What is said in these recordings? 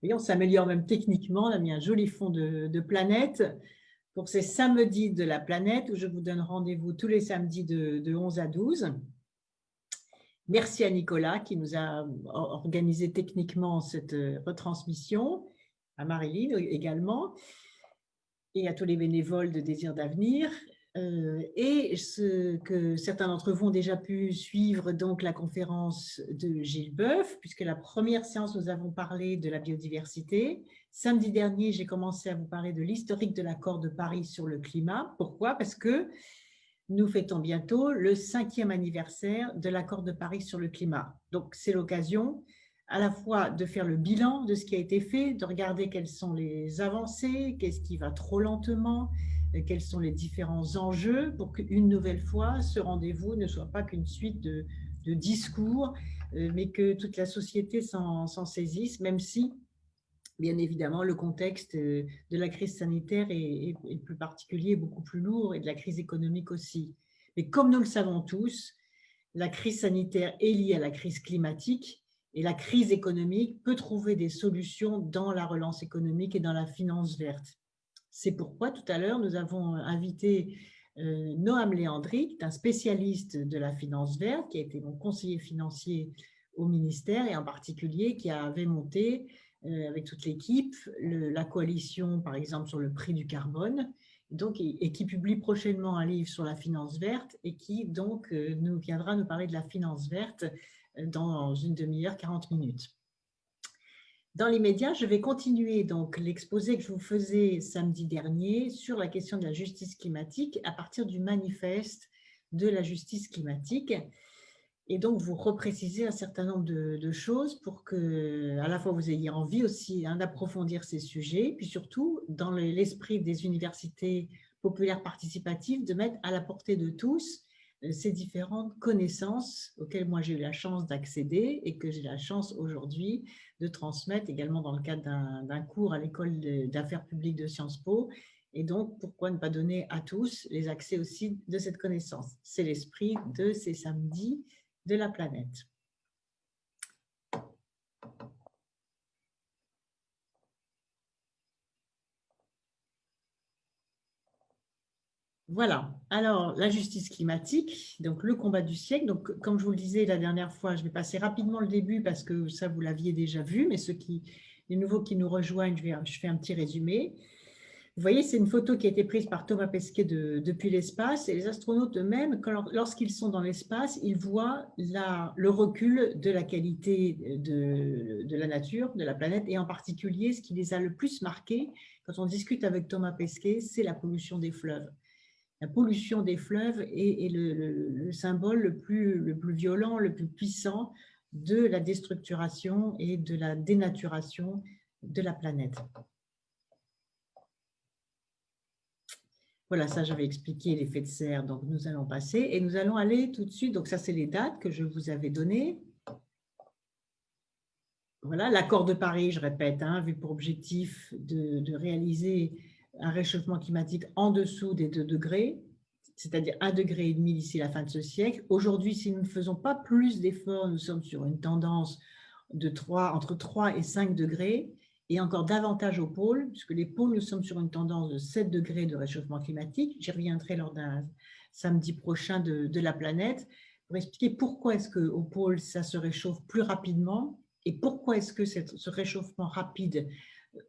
Et on s'améliore même techniquement. On a mis un joli fond de planète pour ces samedis de la planète où je vous donne rendez-vous tous les samedis de 11 à 12. Merci à Nicolas qui nous a organisé techniquement cette retransmission, à Marilyn également, et à tous les bénévoles de Désir d'avenir. Et ce que certains d'entre vous ont déjà pu suivre, donc la conférence de Gilles Boeuf, puisque la première séance, nous avons parlé de la biodiversité. Samedi dernier, j'ai commencé à vous parler de l'historique de l'accord de Paris sur le climat. Pourquoi? Parce que nous fêtons bientôt le 5e anniversaire de l'accord de Paris sur le climat. Donc, c'est l'occasion à la fois de faire le bilan de ce qui a été fait, de regarder quelles sont les avancées, qu'est-ce qui va trop lentement, quels sont les différents enjeux pour qu'une nouvelle fois, ce rendez-vous ne soit pas qu'une suite de discours, mais que toute la société s'en saisisse, même si, bien évidemment, le contexte de la crise sanitaire est plus particulier, beaucoup plus lourd, et de la crise économique aussi. Mais comme nous le savons tous, la crise sanitaire est liée à la crise climatique et la crise économique peut trouver des solutions dans la relance économique et dans la finance verte. C'est pourquoi tout à l'heure, nous avons invité Noam Léandri, un spécialiste de la finance verte, qui a été mon conseiller financier au ministère et en particulier qui avait monté avec toute l'équipe la coalition, par exemple, sur le prix du carbone, donc, et qui publie prochainement un livre sur la finance verte et qui donc nous viendra nous parler de la finance verte dans une demi-heure, 40 minutes. Dans l'immédiat, je vais continuer donc l'exposé que je vous faisais samedi dernier sur la question de la justice climatique à partir du manifeste de la justice climatique. Et donc, vous repréciser un certain nombre de choses pour que, à la fois, vous ayez envie aussi d'approfondir ces sujets, puis surtout, dans l'esprit des universités populaires participatives, de mettre à la portée de tous ces différentes connaissances auxquelles moi j'ai eu la chance d'accéder et que j'ai la chance aujourd'hui de transmettre également dans le cadre d'un cours à l'école d'affaires publiques de Sciences Po. Et donc, pourquoi ne pas donner à tous les accès aussi de cette connaissance? C'est l'esprit de ces samedis de la planète. Voilà, alors la justice climatique, donc le combat du siècle. Donc, comme je vous le disais la dernière fois, je vais passer rapidement le début parce que ça, vous l'aviez déjà vu, mais les nouveaux qui nous rejoignent, je fais un petit résumé. Vous voyez, c'est une photo qui a été prise par Thomas Pesquet depuis l'espace. Et les astronautes eux-mêmes, lorsqu'ils sont dans l'espace, ils voient le recul de la qualité de la nature, de la planète, et en particulier, ce qui les a le plus marqués, quand on discute avec Thomas Pesquet, c'est la pollution des fleuves. La pollution des fleuves est le symbole le plus violent, le plus puissant de la déstructuration et de la dénaturation de la planète. Voilà, ça, j'avais expliqué l'effet de serre, donc nous allons passer et nous allons aller tout de suite. Donc, ça, c'est les dates que je vous avais données. Voilà, l'accord de Paris, je répète, vu pour objectif de réaliser un réchauffement climatique en dessous des 2 degrés, c'est-à-dire 1,5 degré d'ici la fin de ce siècle. Aujourd'hui, si nous ne faisons pas plus d'efforts, nous sommes sur une tendance entre 3 et 5 degrés. Et encore davantage aux pôles, puisque les pôles, nous sommes sur une tendance de 7 degrés de réchauffement climatique. J'y reviendrai lors d'un samedi prochain de la planète pour expliquer pourquoi est-ce qu'aux pôles, ça se réchauffe plus rapidement et pourquoi est-ce que ce réchauffement rapide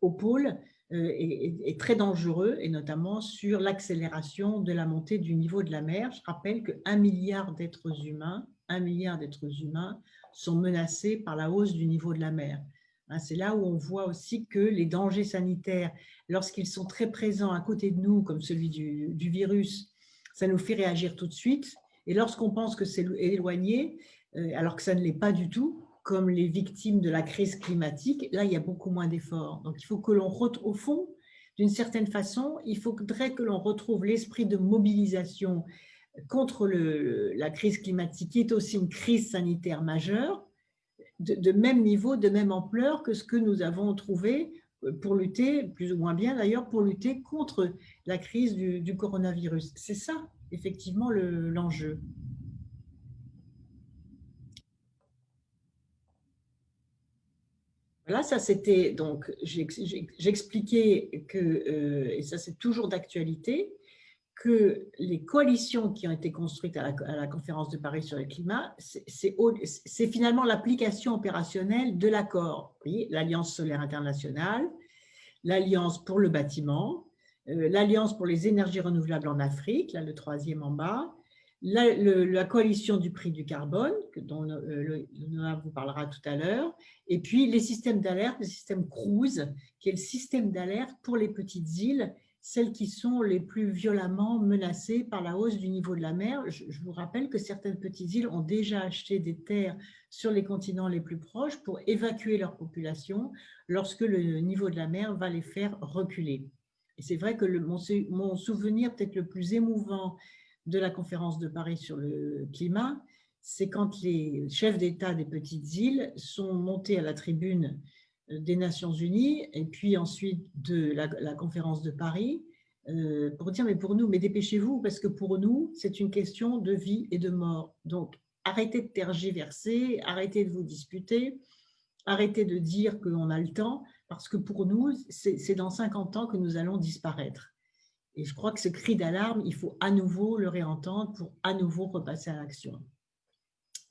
aux pôles est très dangereux, et notamment sur l'accélération de la montée du niveau de la mer. Je rappelle que 1 milliard d'êtres humains sont menacés par la hausse du niveau de la mer. C'est là où on voit aussi que les dangers sanitaires, lorsqu'ils sont très présents à côté de nous, comme celui du virus, ça nous fait réagir tout de suite. Et lorsqu'on pense que c'est éloigné, alors que ça ne l'est pas du tout, comme les victimes de la crise climatique, là, il y a beaucoup moins d'efforts. Donc, il faut que l'on retrouve, au fond, d'une certaine façon, il faudrait que l'on retrouve l'esprit de mobilisation contre la crise climatique, qui est aussi une crise sanitaire majeure, de même niveau, de même ampleur que ce que nous avons trouvé pour lutter, plus ou moins bien d'ailleurs, pour lutter contre la crise du coronavirus. C'est ça, effectivement, l'enjeu. Voilà, ça c'était, donc j'expliquais que, et ça c'est toujours d'actualité, que les coalitions qui ont été construites à la conférence de Paris sur le climat, c'est finalement l'application opérationnelle de l'accord. Oui, l'Alliance solaire internationale, l'Alliance pour le bâtiment, l'Alliance pour les énergies renouvelables en Afrique, là le troisième en bas, la coalition du prix du carbone, dont Noah vous parlera tout à l'heure, et puis les systèmes d'alerte, le système CRUISE, qui est le système d'alerte pour les petites îles, celles qui sont les plus violemment menacées par la hausse du niveau de la mer. Je vous rappelle que certaines petites îles ont déjà acheté des terres sur les continents les plus proches pour évacuer leur population lorsque le niveau de la mer va les faire reculer. Et c'est vrai que mon souvenir peut-être le plus émouvant de la conférence de Paris sur le climat, c'est quand les chefs d'État des petites îles sont montés à la tribune des Nations Unies et puis ensuite de la conférence de Paris pour dire mais pour nous, mais dépêchez-vous parce que pour nous, c'est une question de vie et de mort. Donc arrêtez de tergiverser, arrêtez de vous disputer, arrêtez de dire qu'on a le temps parce que pour nous, c'est dans 50 ans que nous allons disparaître. Et je crois que ce cri d'alarme, il faut à nouveau le réentendre pour à nouveau repasser à l'action.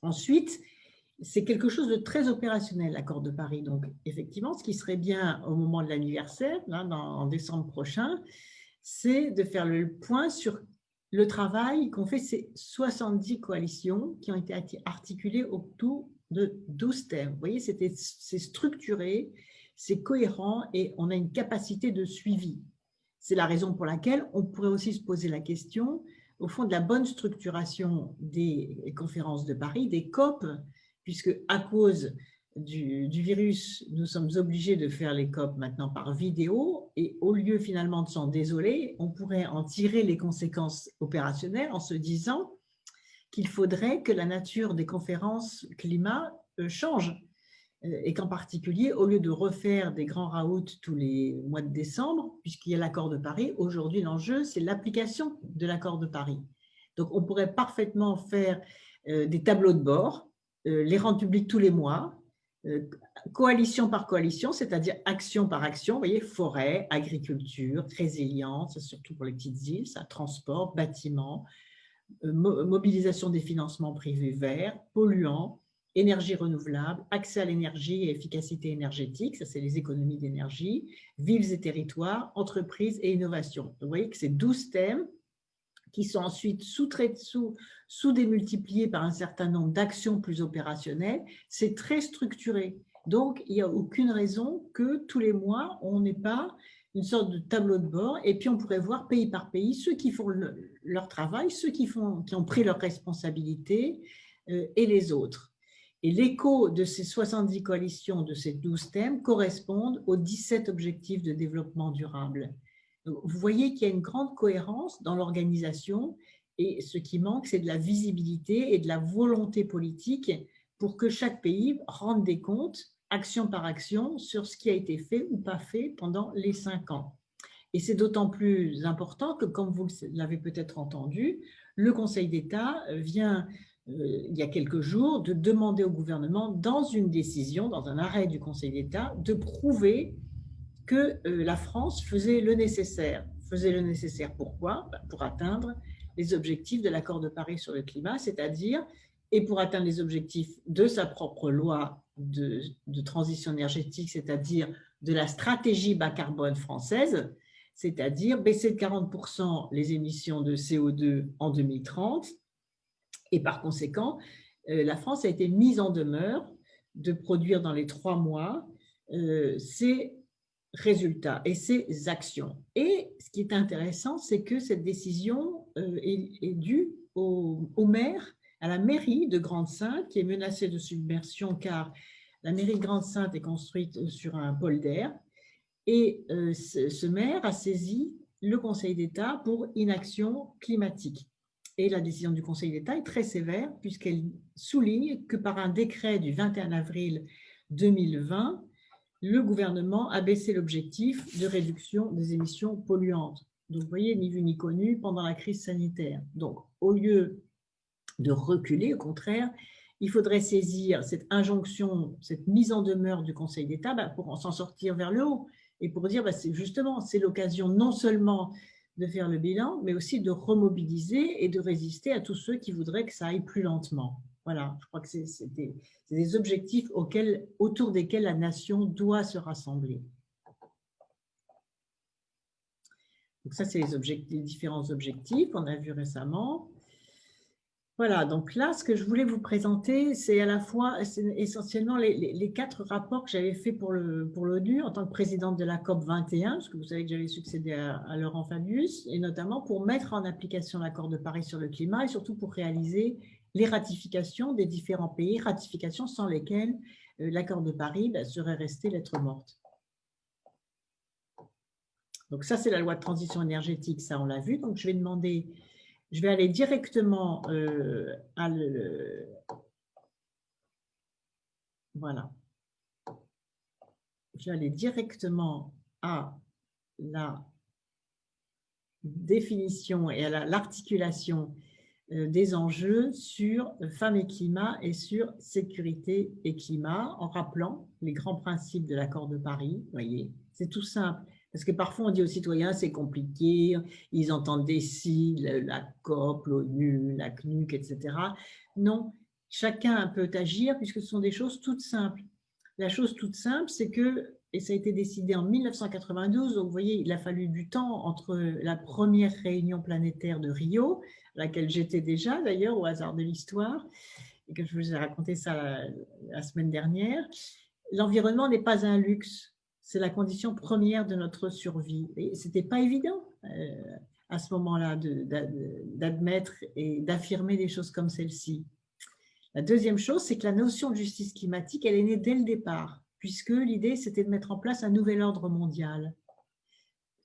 Ensuite, c'est quelque chose de très opérationnel, l'accord de Paris. Donc, effectivement, ce qui serait bien au moment de l'anniversaire, en décembre prochain, c'est de faire le point sur le travail qu'ont fait ces 70 coalitions qui ont été articulées autour de 12 thèmes. Vous voyez, c'est structuré, c'est cohérent et on a une capacité de suivi. C'est la raison pour laquelle on pourrait aussi se poser la question, au fond, de la bonne structuration des conférences de Paris, des COP, puisque à cause du virus, nous sommes obligés de faire les COP maintenant par vidéo, et au lieu finalement de s'en désoler, on pourrait en tirer les conséquences opérationnelles en se disant qu'il faudrait que la nature des conférences climat change. Et qu'en particulier, au lieu de refaire des grands raouts tous les mois de décembre, puisqu'il y a l'accord de Paris, aujourd'hui l'enjeu, c'est l'application de l'accord de Paris. Donc on pourrait parfaitement faire des tableaux de bord, les rendre publics tous les mois, coalition par coalition, c'est-à-dire action par action, vous voyez, forêt, agriculture, résilience, surtout pour les petites îles, ça, transport, bâtiment, mobilisation des financements privés verts, polluants, énergie renouvelable, accès à l'énergie et efficacité énergétique, ça c'est les économies d'énergie, villes et territoires, entreprises et innovation. Vous voyez que c'est 12 thèmes qui sont ensuite sous-démultipliés par un certain nombre d'actions plus opérationnelles. C'est très structuré. Donc, il n'y a aucune raison que tous les mois, on n'ait pas une sorte de tableau de bord et puis on pourrait voir pays par pays ceux qui font leur travail, ceux qui ont pris leurs responsabilités et les autres. Et l'écho de ces 70 coalitions, de ces 12 thèmes, correspondent aux 17 objectifs de développement durable. Donc, vous voyez qu'il y a une grande cohérence dans l'organisation et ce qui manque, c'est de la visibilité et de la volonté politique pour que chaque pays rende des comptes, action par action, sur ce qui a été fait ou pas fait pendant les 5 ans. Et c'est d'autant plus important que, comme vous l'avez peut-être entendu, le Conseil d'État vient il y a quelques jours, de demander au gouvernement, dans une décision, dans un arrêt du Conseil d'État, de prouver que la France faisait le nécessaire. Faisait le nécessaire pourquoi? Pour atteindre les objectifs de l'accord de Paris sur le climat, c'est-à-dire, et pour atteindre les objectifs de sa propre loi de transition énergétique, c'est-à-dire de la stratégie bas carbone française, c'est-à-dire baisser de 40% les émissions de CO2 en 2030. Et par conséquent, la France a été mise en demeure de produire dans les 3 mois ses résultats et ses actions. Et ce qui est intéressant, c'est que cette décision est due au maire, à la mairie de Grande-Synthe, qui est menacée de submersion car la mairie de Grande-Synthe est construite sur un polder. Et ce maire a saisi le Conseil d'État pour inaction climatique. Et la décision du Conseil d'État est très sévère puisqu'elle souligne que par un décret du 21 avril 2020, le gouvernement a baissé l'objectif de réduction des émissions polluantes. Donc, vous voyez, ni vu ni connu pendant la crise sanitaire. Donc, au lieu de reculer, au contraire, il faudrait saisir cette injonction, cette mise en demeure du Conseil d'État pour s'en sortir vers le haut et pour dire justement, c'est l'occasion non seulement de faire le bilan, mais aussi de remobiliser et de résister à tous ceux qui voudraient que ça aille plus lentement. Voilà, je crois que c'est des objectifs autour desquels la nation doit se rassembler. Donc ça, c'est les différents objectifs qu'on a vus récemment. Voilà, donc là, ce que je voulais vous présenter, c'est à la fois, essentiellement les 4 rapports que j'avais faits pour l'ONU en tant que présidente de la COP 21, parce que vous savez que j'avais succédé à Laurent Fabius, et notamment pour mettre en application l'accord de Paris sur le climat et surtout pour réaliser les ratifications des différents pays, ratifications sans lesquelles l'accord de Paris serait resté lettre morte. Donc ça, c'est la loi de transition énergétique, ça on l'a vu, donc je vais aller directement voilà. Je vais aller directement à la définition et à l'articulation des enjeux sur femmes et climat et sur sécurité et climat, en rappelant les grands principes de l'accord de Paris. Vous voyez, c'est tout simple. Parce que parfois, on dit aux citoyens, c'est compliqué, ils entendent des sigles, la COP, l'ONU, la CNUC, etc. Non, chacun peut agir puisque ce sont des choses toutes simples. La chose toute simple, c'est que, et ça a été décidé en 1992, donc vous voyez, il a fallu du temps entre la première réunion planétaire de Rio, à laquelle j'étais déjà d'ailleurs au hasard de l'histoire, et que je vous ai raconté ça la semaine dernière. L'environnement n'est pas un luxe. C'est la condition première de notre survie. Et ce n'était pas évident à ce moment-là d'admettre et d'affirmer des choses comme celle-ci. La deuxième chose, c'est que la notion de justice climatique, elle est née dès le départ, puisque l'idée, c'était de mettre en place un nouvel ordre mondial.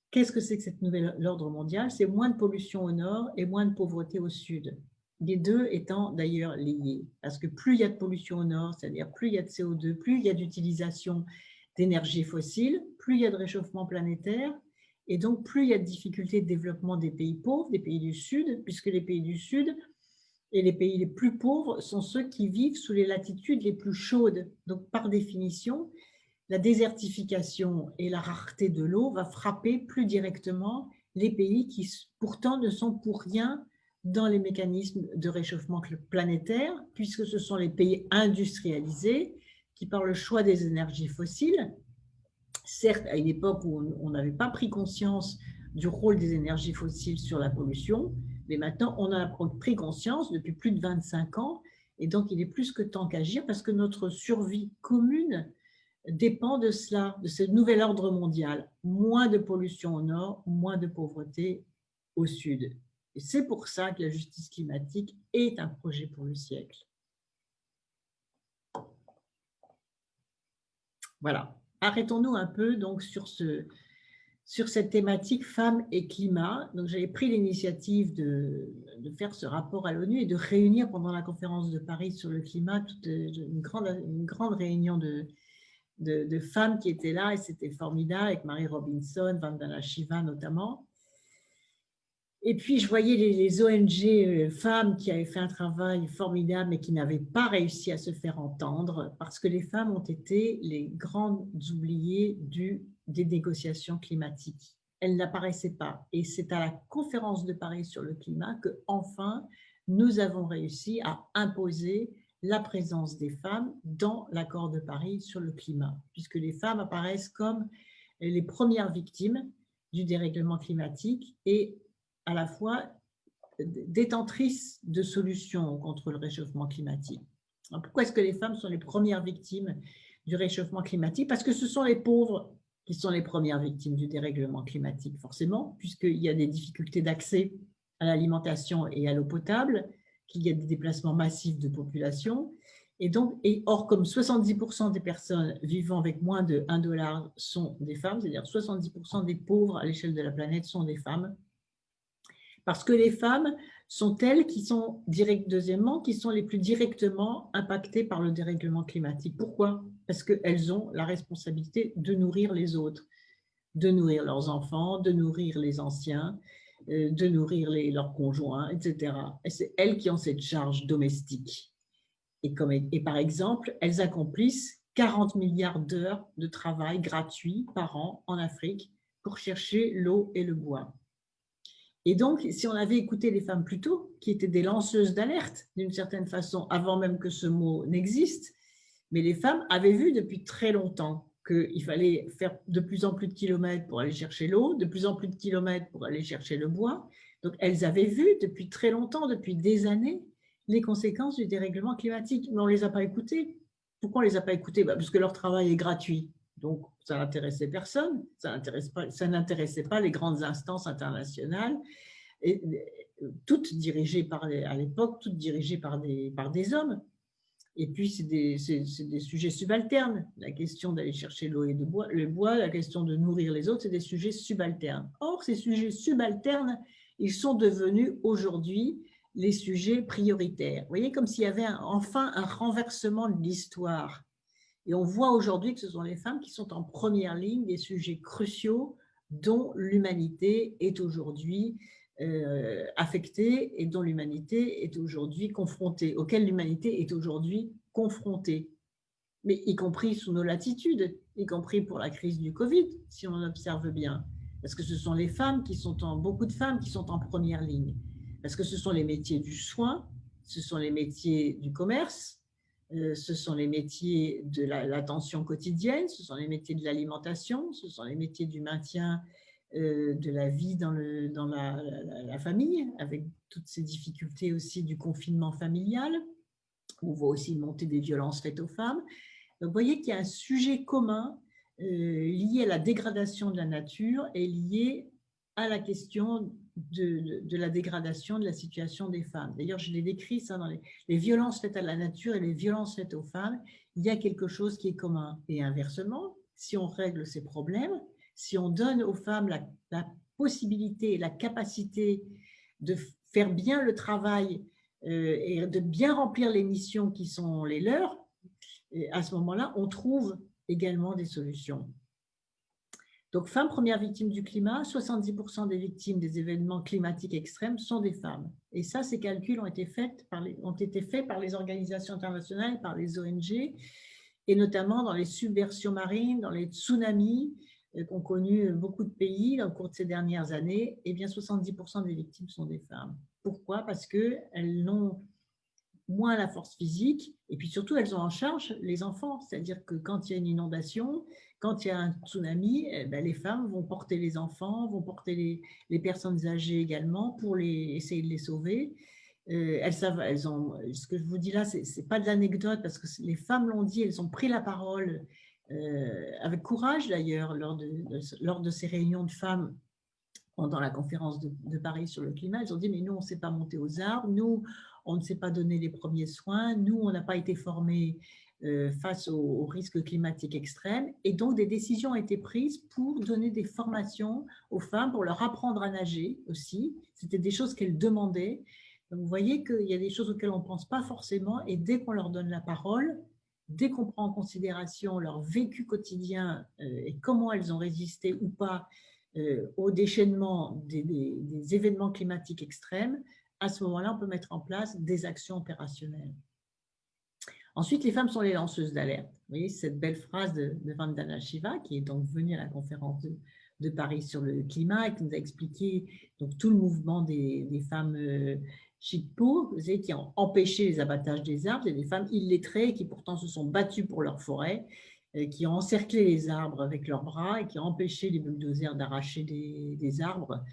Qu'est-ce que c'est que cet nouvel ordre mondial? C'est moins de pollution au nord et moins de pauvreté au sud. Les deux étant d'ailleurs liés, parce que plus il y a de pollution au nord, c'est-à-dire plus il y a de CO2, plus il y a d'utilisation d'énergie fossile, plus il y a de réchauffement planétaire, et donc plus il y a de difficultés de développement des pays pauvres, des pays du Sud, puisque les pays du Sud et les pays les plus pauvres sont ceux qui vivent sous les latitudes les plus chaudes. Donc par définition, la désertification et la rareté de l'eau va frapper plus directement les pays qui pourtant ne sont pour rien dans les mécanismes de réchauffement planétaire, puisque ce sont les pays industrialisés qui, par le choix des énergies fossiles, certes à une époque où on n'avait pas pris conscience du rôle des énergies fossiles sur la pollution, mais maintenant on a pris conscience depuis plus de 25 ans, et donc il est plus que temps qu'agir parce que notre survie commune dépend de cela, de ce nouvel ordre mondial. Moins de pollution au nord, moins de pauvreté au sud. Et c'est pour ça que la justice climatique est un projet pour le siècle. Voilà. Arrêtons-nous un peu donc sur cette thématique femmes et climat. Donc j'avais pris l'initiative de faire ce rapport à l'ONU et de réunir pendant la conférence de Paris sur le climat une grande réunion de femmes qui étaient là, et c'était formidable, avec Mary Robinson, Vandana Shiva notamment. Et puis, je voyais les ONG femmes qui avaient fait un travail formidable, mais qui n'avaient pas réussi à se faire entendre, parce que les femmes ont été les grandes oubliées des négociations climatiques. Elles n'apparaissaient pas. Et c'est à la conférence de Paris sur le climat que, enfin, nous avons réussi à imposer la présence des femmes dans l'accord de Paris sur le climat, puisque les femmes apparaissent comme les premières victimes du dérèglement climatique et à la fois détentrices de solutions contre le réchauffement climatique. Alors pourquoi est-ce que les femmes sont les premières victimes du réchauffement climatique? Parce que ce sont les pauvres qui sont les premières victimes du dérèglement climatique, forcément, puisqu'il y a des difficultés d'accès à l'alimentation et à l'eau potable, qu'il y a des déplacements massifs de population. Or, comme 70% des personnes vivant avec moins de $1 sont des femmes, c'est-à-dire 70% des pauvres à l'échelle de la planète sont des femmes, parce que les femmes sont elles qui sont, deuxièmement, qui sont les plus directement impactées par le dérèglement climatique. Pourquoi? Parce qu'elles ont la responsabilité de nourrir les autres, de nourrir leurs enfants, de nourrir les anciens, de nourrir leurs conjoints, etc. Et c'est elles qui ont cette charge domestique. Et par exemple, elles accomplissent 40 milliards d'heures de travail gratuit par an en Afrique pour chercher l'eau et le bois. Et donc, si on avait écouté les femmes plus tôt, qui étaient des lanceuses d'alerte d'une certaine façon, avant même que ce mot n'existe, mais les femmes avaient vu depuis très longtemps qu'il fallait faire de plus en plus de kilomètres pour aller chercher l'eau, de plus en plus de kilomètres pour aller chercher le bois. Donc, elles avaient vu depuis très longtemps, depuis des années, les conséquences du dérèglement climatique, mais on ne les a pas écoutées. Pourquoi on ne les a pas écoutées? Parce que leur travail est gratuit. Donc, ça n'intéressait personne, ça n'intéressait pas les grandes instances internationales, et, toutes dirigées à l'époque, toutes dirigées par des hommes. Et puis, c'est des sujets subalternes. La question d'aller chercher l'eau et le bois, la question de nourrir les autres, c'est des sujets subalternes. Or, ces sujets subalternes, ils sont devenus aujourd'hui les sujets prioritaires. Vous voyez, comme s'il y avait enfin un renversement de l'histoire. Et on voit aujourd'hui que ce sont les femmes qui sont en première ligne des sujets cruciaux dont l'humanité est aujourd'hui affectée et dont l'humanité est aujourd'hui confrontée, auxquelles l'humanité est aujourd'hui confrontée, mais y compris sous nos latitudes, y compris pour la crise du Covid, si on observe bien. Parce que ce sont les femmes beaucoup de femmes qui sont en première ligne. Parce que ce sont les métiers du soin, ce sont les métiers du commerce, ce sont les métiers de l'attention quotidienne, ce sont les métiers de l'alimentation, ce sont les métiers du maintien de la vie dans la famille, avec toutes ces difficultés aussi du confinement familial. On voit aussi une montée des violences faites aux femmes. Donc, vous voyez qu'il y a un sujet commun lié à la dégradation de la nature et lié à la question de la dégradation de la situation des femmes. D'ailleurs, je l'ai décrit ça dans les violences faites à la nature et les violences faites aux femmes. Il y a quelque chose qui est commun. Et inversement, si on règle ces problèmes, si on donne aux femmes la possibilité et la capacité de faire bien le travail et de bien remplir les missions qui sont les leurs, et à ce moment-là, on trouve également des solutions. Donc, femmes, premières victimes du climat, 70% des victimes des événements climatiques extrêmes sont des femmes. Et ça, ces calculs ont été faits par les organisations internationales, par les ONG, et notamment dans les submersions marines, dans les tsunamis qu'ont connu beaucoup de pays au cours de ces dernières années. Eh bien, 70% des victimes sont des femmes. Pourquoi? Parce qu'elles n'ont moins la force physique, et puis surtout, elles ont en charge les enfants. C'est-à-dire que quand il y a une inondation, quand il y a un tsunami, les femmes vont porter les enfants, vont porter les personnes âgées également pour essayer de les sauver. Elles savent, ce que je vous dis là, ce n'est pas de l'anecdote, parce que les femmes l'ont dit, elles ont pris la parole, avec courage d'ailleurs, lors de ces réunions de femmes pendant la conférence de Paris sur le climat. Elles ont dit, mais nous, on ne sait pas monter aux arbres, nous, on ne sait pas donner les premiers soins, nous, on n'a pas été formés face aux risques climatiques extrêmes. Et donc, des décisions ont été prises pour donner des formations aux femmes, pour leur apprendre à nager aussi. C'était des choses qu'elles demandaient. Donc, vous voyez qu'il y a des choses auxquelles on ne pense pas forcément, et dès qu'on leur donne la parole, dès qu'on prend en considération leur vécu quotidien et comment elles ont résisté ou pas au déchaînement des événements climatiques extrêmes, à ce moment-là, on peut mettre en place des actions opérationnelles. Ensuite, les femmes sont les lanceuses d'alerte. Vous voyez cette belle phrase de Vandana Shiva, qui est donc venue à la conférence de Paris sur le climat et qui nous a expliqué donc, tout le mouvement des femmes Shikpo, vous savez, qui ont empêché les abattages des arbres. C'est des femmes illettrées qui pourtant se sont battues pour leur forêt, qui ont encerclé les arbres avec leurs bras et qui ont empêché les bulldozers d'arracher des arbres.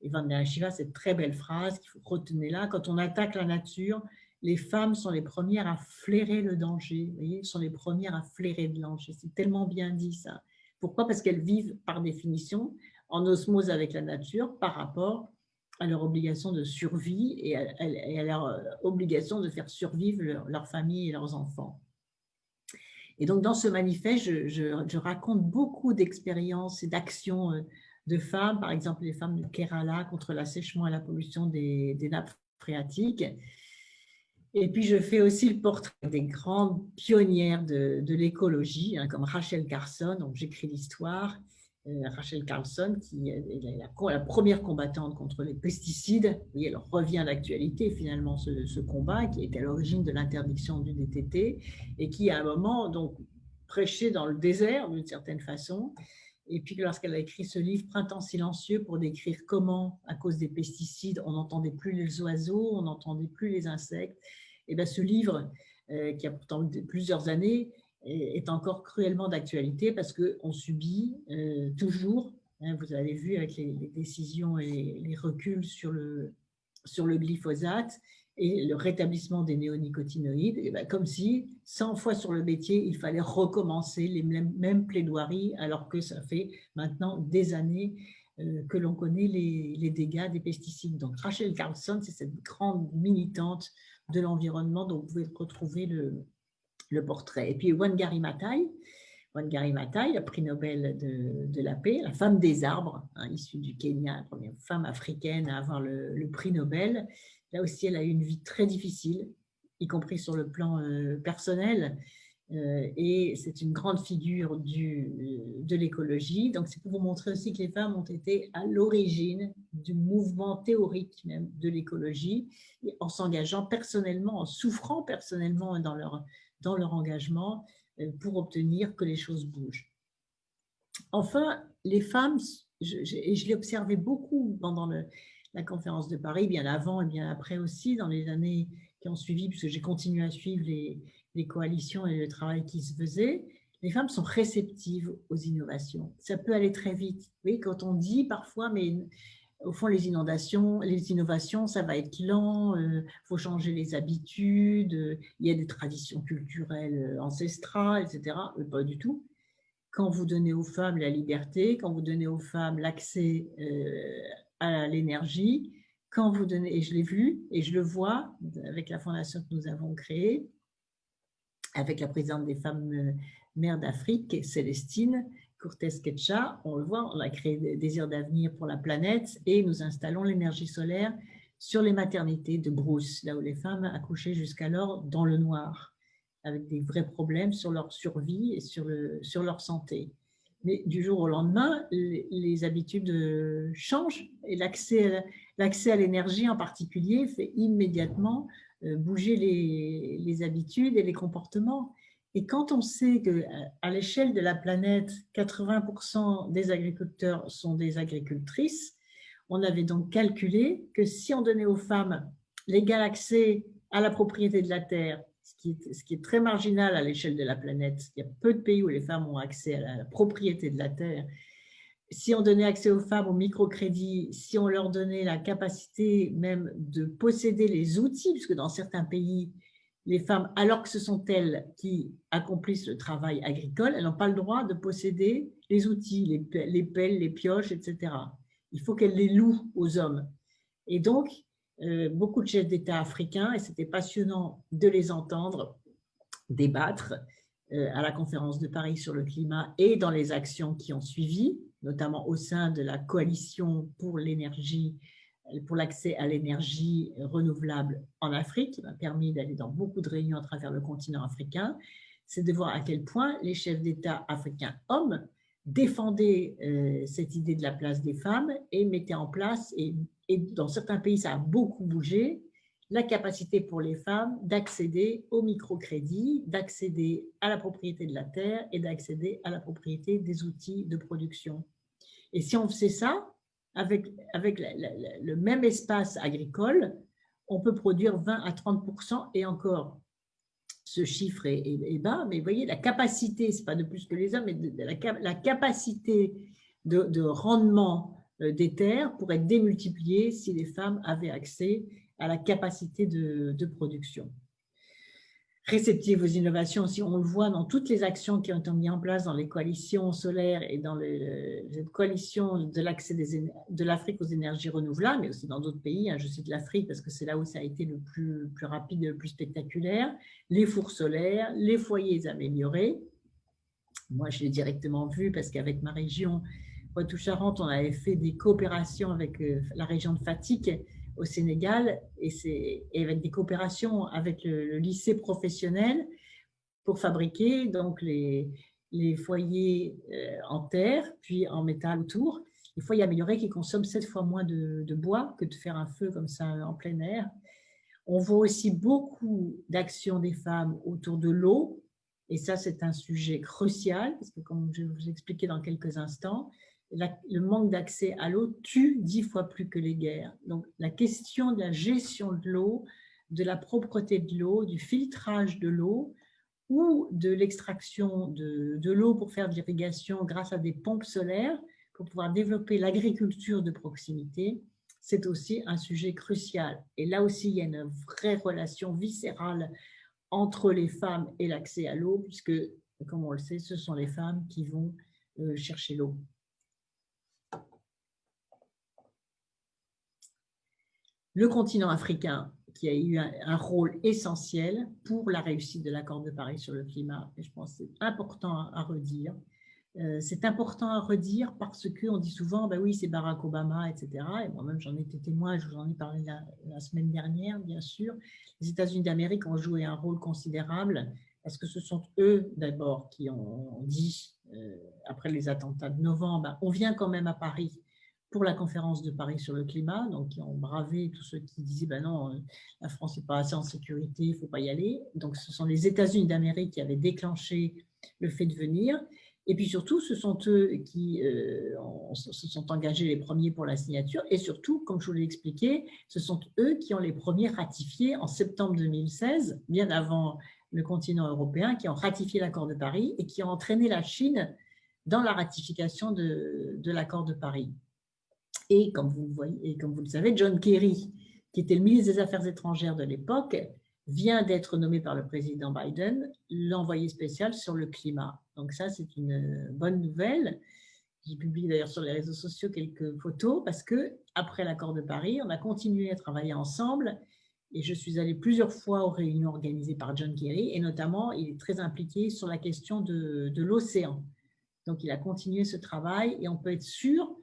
Et Vandana Shiva, cette très belle phrase qu'il faut retenir là, quand on attaque la nature, les femmes sont les premières à flairer le danger. Vous voyez, elles sont les premières à flairer le danger. C'est tellement bien dit ça. Pourquoi? Parce qu'elles vivent par définition en osmose avec la nature par rapport à leur obligation de survie et à leur obligation de faire survivre leur famille et leurs enfants. Et donc, dans ce manifeste, je raconte beaucoup d'expériences et d'actions de femmes, par exemple les femmes du Kerala contre l'assèchement et la pollution des nappes phréatiques. Et puis, je fais aussi le portrait des grandes pionnières de l'écologie, comme Rachel Carson, dont j'écris l'histoire, Rachel Carlson, qui est la première combattante contre les pesticides. Oui, elle revient d'actualité finalement ce combat qui est à l'origine de l'interdiction du DDT et qui à un moment donc prêchait dans le désert d'une certaine façon. Et puis lorsqu'elle a écrit ce livre Printemps silencieux pour décrire comment, à cause des pesticides, on n'entendait plus les oiseaux, on n'entendait plus les insectes, et bien ce livre, qui a pourtant plusieurs années, est encore cruellement d'actualité parce qu'on subit toujours, hein, vous avez vu avec les décisions et les reculs sur le glyphosate et le rétablissement des néonicotinoïdes, et bien, comme si 100 fois sur le métier, il fallait recommencer les mêmes plaidoiries alors que ça fait maintenant des années que l'on connaît les dégâts des pesticides. Donc Rachel Carlson, c'est cette grande militante de l'environnement dont vous pouvez retrouver le portrait. Et puis Wangari Maathai, la prix Nobel de la paix, la femme des arbres, hein, issue du Kenya, la première femme africaine à avoir le prix Nobel. Là aussi, elle a eu une vie très difficile, y compris sur le plan personnel. Et c'est une grande figure de l'écologie. Donc, c'est pour vous montrer aussi que les femmes ont été à l'origine du mouvement théorique même de l'écologie, en s'engageant personnellement, en souffrant personnellement dans leur engagement pour obtenir que les choses bougent. Enfin, les femmes, et je l'ai observé beaucoup pendant la conférence de Paris, bien avant et bien après aussi, dans les années qui ont suivi, puisque j'ai continué à suivre les coalitions et le travail qui se faisait, les femmes sont réceptives aux innovations. Ça peut aller très vite. Oui, quand on dit parfois, mais au fond, les innovations, ça va être lent, faut changer les habitudes, il y a des traditions culturelles ancestrales, etc. Mais pas du tout. Quand vous donnez aux femmes la liberté, quand vous donnez aux femmes l'accès à l'énergie, quand vous donnez, et je l'ai vu, et je le vois avec la fondation que nous avons créée, avec la présidente des femmes mères d'Afrique, Célestine Cortez-Quetcha, on le voit, on a créé des désirs d'avenir pour la planète et nous installons l'énergie solaire sur les maternités de brousse, là où les femmes accouchaient jusqu'alors dans le noir, avec des vrais problèmes sur leur survie et sur leur santé. Mais du jour au lendemain, les habitudes changent et l'accès à l'énergie en particulier fait immédiatement bouger les habitudes et les comportements. Et quand on sait qu'à l'échelle de la planète, 80% des agriculteurs sont des agricultrices, on avait donc calculé que si on donnait aux femmes l'égal accès à la propriété de la terre, ce qui est très marginal à l'échelle de la planète, il y a peu de pays où les femmes ont accès à la propriété de la terre, si on donnait accès aux femmes au microcrédit, si on leur donnait la capacité même de posséder les outils, puisque dans certains pays, les femmes, alors que ce sont elles qui accomplissent le travail agricole, elles n'ont pas le droit de posséder les outils, les pelles, les pioches, etc. Il faut qu'elles les louent aux hommes. Et donc, beaucoup de chefs d'État africains, et c'était passionnant de les entendre débattre à la conférence de Paris sur le climat et dans les actions qui ont suivi, notamment au sein de la coalition pour l'énergie, pour l'accès à l'énergie renouvelable en Afrique, qui m'a permis d'aller dans beaucoup de réunions à travers le continent africain, c'est de voir à quel point les chefs d'État africains hommes défendaient cette idée de la place des femmes et mettaient en place, et dans certains pays ça a beaucoup bougé, la capacité pour les femmes d'accéder au microcrédit, d'accéder à la propriété de la terre et d'accéder à la propriété des outils de production. Et si on faisait ça, avec le même espace agricole, on peut produire 20 à 30%, et encore, ce chiffre est bas, mais vous voyez, la capacité, ce n'est pas de plus que les hommes, mais la capacité de rendement des terres pourrait être démultipliée si les femmes avaient accès à la capacité de production. Réceptive aux innovations aussi, on le voit dans toutes les actions qui ont été mises en place dans les coalitions solaires et dans les coalitions de l'accès de l'Afrique aux énergies renouvelables, mais aussi dans d'autres pays. Je cite l'Afrique parce que c'est là où ça a été le plus rapide et le plus spectaculaire. Les fours solaires, les foyers améliorés. Moi, je l'ai directement vu parce qu'avec ma région, Poitou-Charentes, on avait fait des coopérations avec la région de Fatick au Sénégal, et avec des coopérations avec le lycée professionnel pour fabriquer donc les les foyers en terre, puis en métal autour, les foyers améliorés qui consomment 7 fois moins de bois que de faire un feu comme ça en plein air. On voit aussi beaucoup d'actions des femmes autour de l'eau, et ça c'est un sujet crucial, parce que comme je vais vous expliquer dans quelques instants, le manque d'accès à l'eau tue 10 fois plus que les guerres. Donc la question de la gestion de l'eau, de la propreté de l'eau, du filtrage de l'eau, ou de l'extraction de l'eau pour faire de l'irrigation grâce à des pompes solaires, pour pouvoir développer l'agriculture de proximité, c'est aussi un sujet crucial. Et là aussi, il y a une vraie relation viscérale entre les femmes et l'accès à l'eau, puisque, comme on le sait, ce sont les femmes qui vont chercher l'eau. Le continent africain, qui a eu un rôle essentiel pour la réussite de l'accord de Paris sur le climat, et je pense que c'est important à redire. C'est important à redire parce qu'on dit souvent, ben oui, c'est Barack Obama, etc. Et moi-même, j'en ai été témoin, je vous en ai parlé la semaine dernière, bien sûr. Les États-Unis d'Amérique ont joué un rôle considérable parce que ce sont eux, d'abord, qui ont dit, après les attentats de novembre, on vient quand même à Paris pour la conférence de Paris sur le climat, donc qui ont bravé tous ceux qui disaient, ben non, la France n'est pas assez en sécurité, il ne faut pas y aller. Donc, ce sont les États-Unis d'Amérique qui avaient déclenché le fait de venir. Et puis surtout, ce sont eux qui se sont engagés les premiers pour la signature. Et surtout, comme je vous l'ai expliqué, ce sont eux qui ont les premiers ratifié en septembre 2016, bien avant le continent européen, qui ont ratifié l'accord de Paris et qui ont entraîné la Chine dans la ratification de l'accord de Paris. Et comme vous le voyez, et comme vous le savez, John Kerry, qui était le ministre des Affaires étrangères de l'époque, vient d'être nommé par le président Biden l'envoyé spécial sur le climat. Donc ça, c'est une bonne nouvelle. J'ai publié d'ailleurs sur les réseaux sociaux quelques photos parce qu'après l'accord de Paris, on a continué à travailler ensemble et je suis allée plusieurs fois aux réunions organisées par John Kerry et notamment, il est très impliqué sur la question de l'océan. Donc, il a continué ce travail et on peut être sûr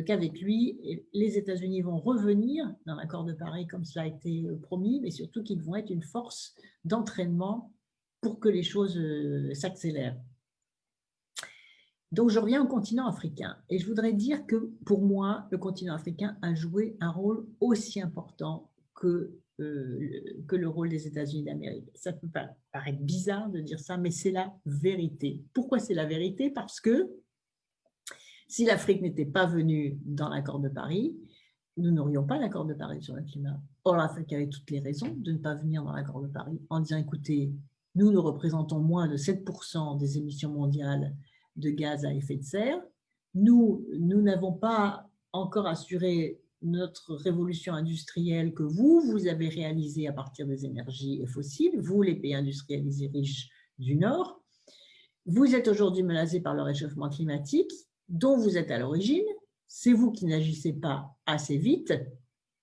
qu'avec lui, les États-Unis vont revenir dans l'accord de Paris comme cela a été promis, mais surtout qu'ils vont être une force d'entraînement pour que les choses s'accélèrent. Donc, je reviens au continent africain et je voudrais dire que pour moi, le continent africain a joué un rôle aussi important que le rôle des États-Unis d'Amérique. Ça peut paraître bizarre de dire ça, mais c'est la vérité. Pourquoi c'est la vérité? Parce que si l'Afrique n'était pas venue dans l'accord de Paris, nous n'aurions pas l'accord de Paris sur le climat. Or, l'Afrique avait toutes les raisons de ne pas venir dans l'accord de Paris en disant, écoutez, nous représentons moins de 7% des émissions mondiales de gaz à effet de serre. Nous n'avons pas encore assuré notre révolution industrielle que vous avez réalisée à partir des énergies fossiles, vous, les pays industrialisés riches du Nord. Vous êtes aujourd'hui menacés par le réchauffement climatique dont vous êtes à l'origine, c'est vous qui n'agissez pas assez vite,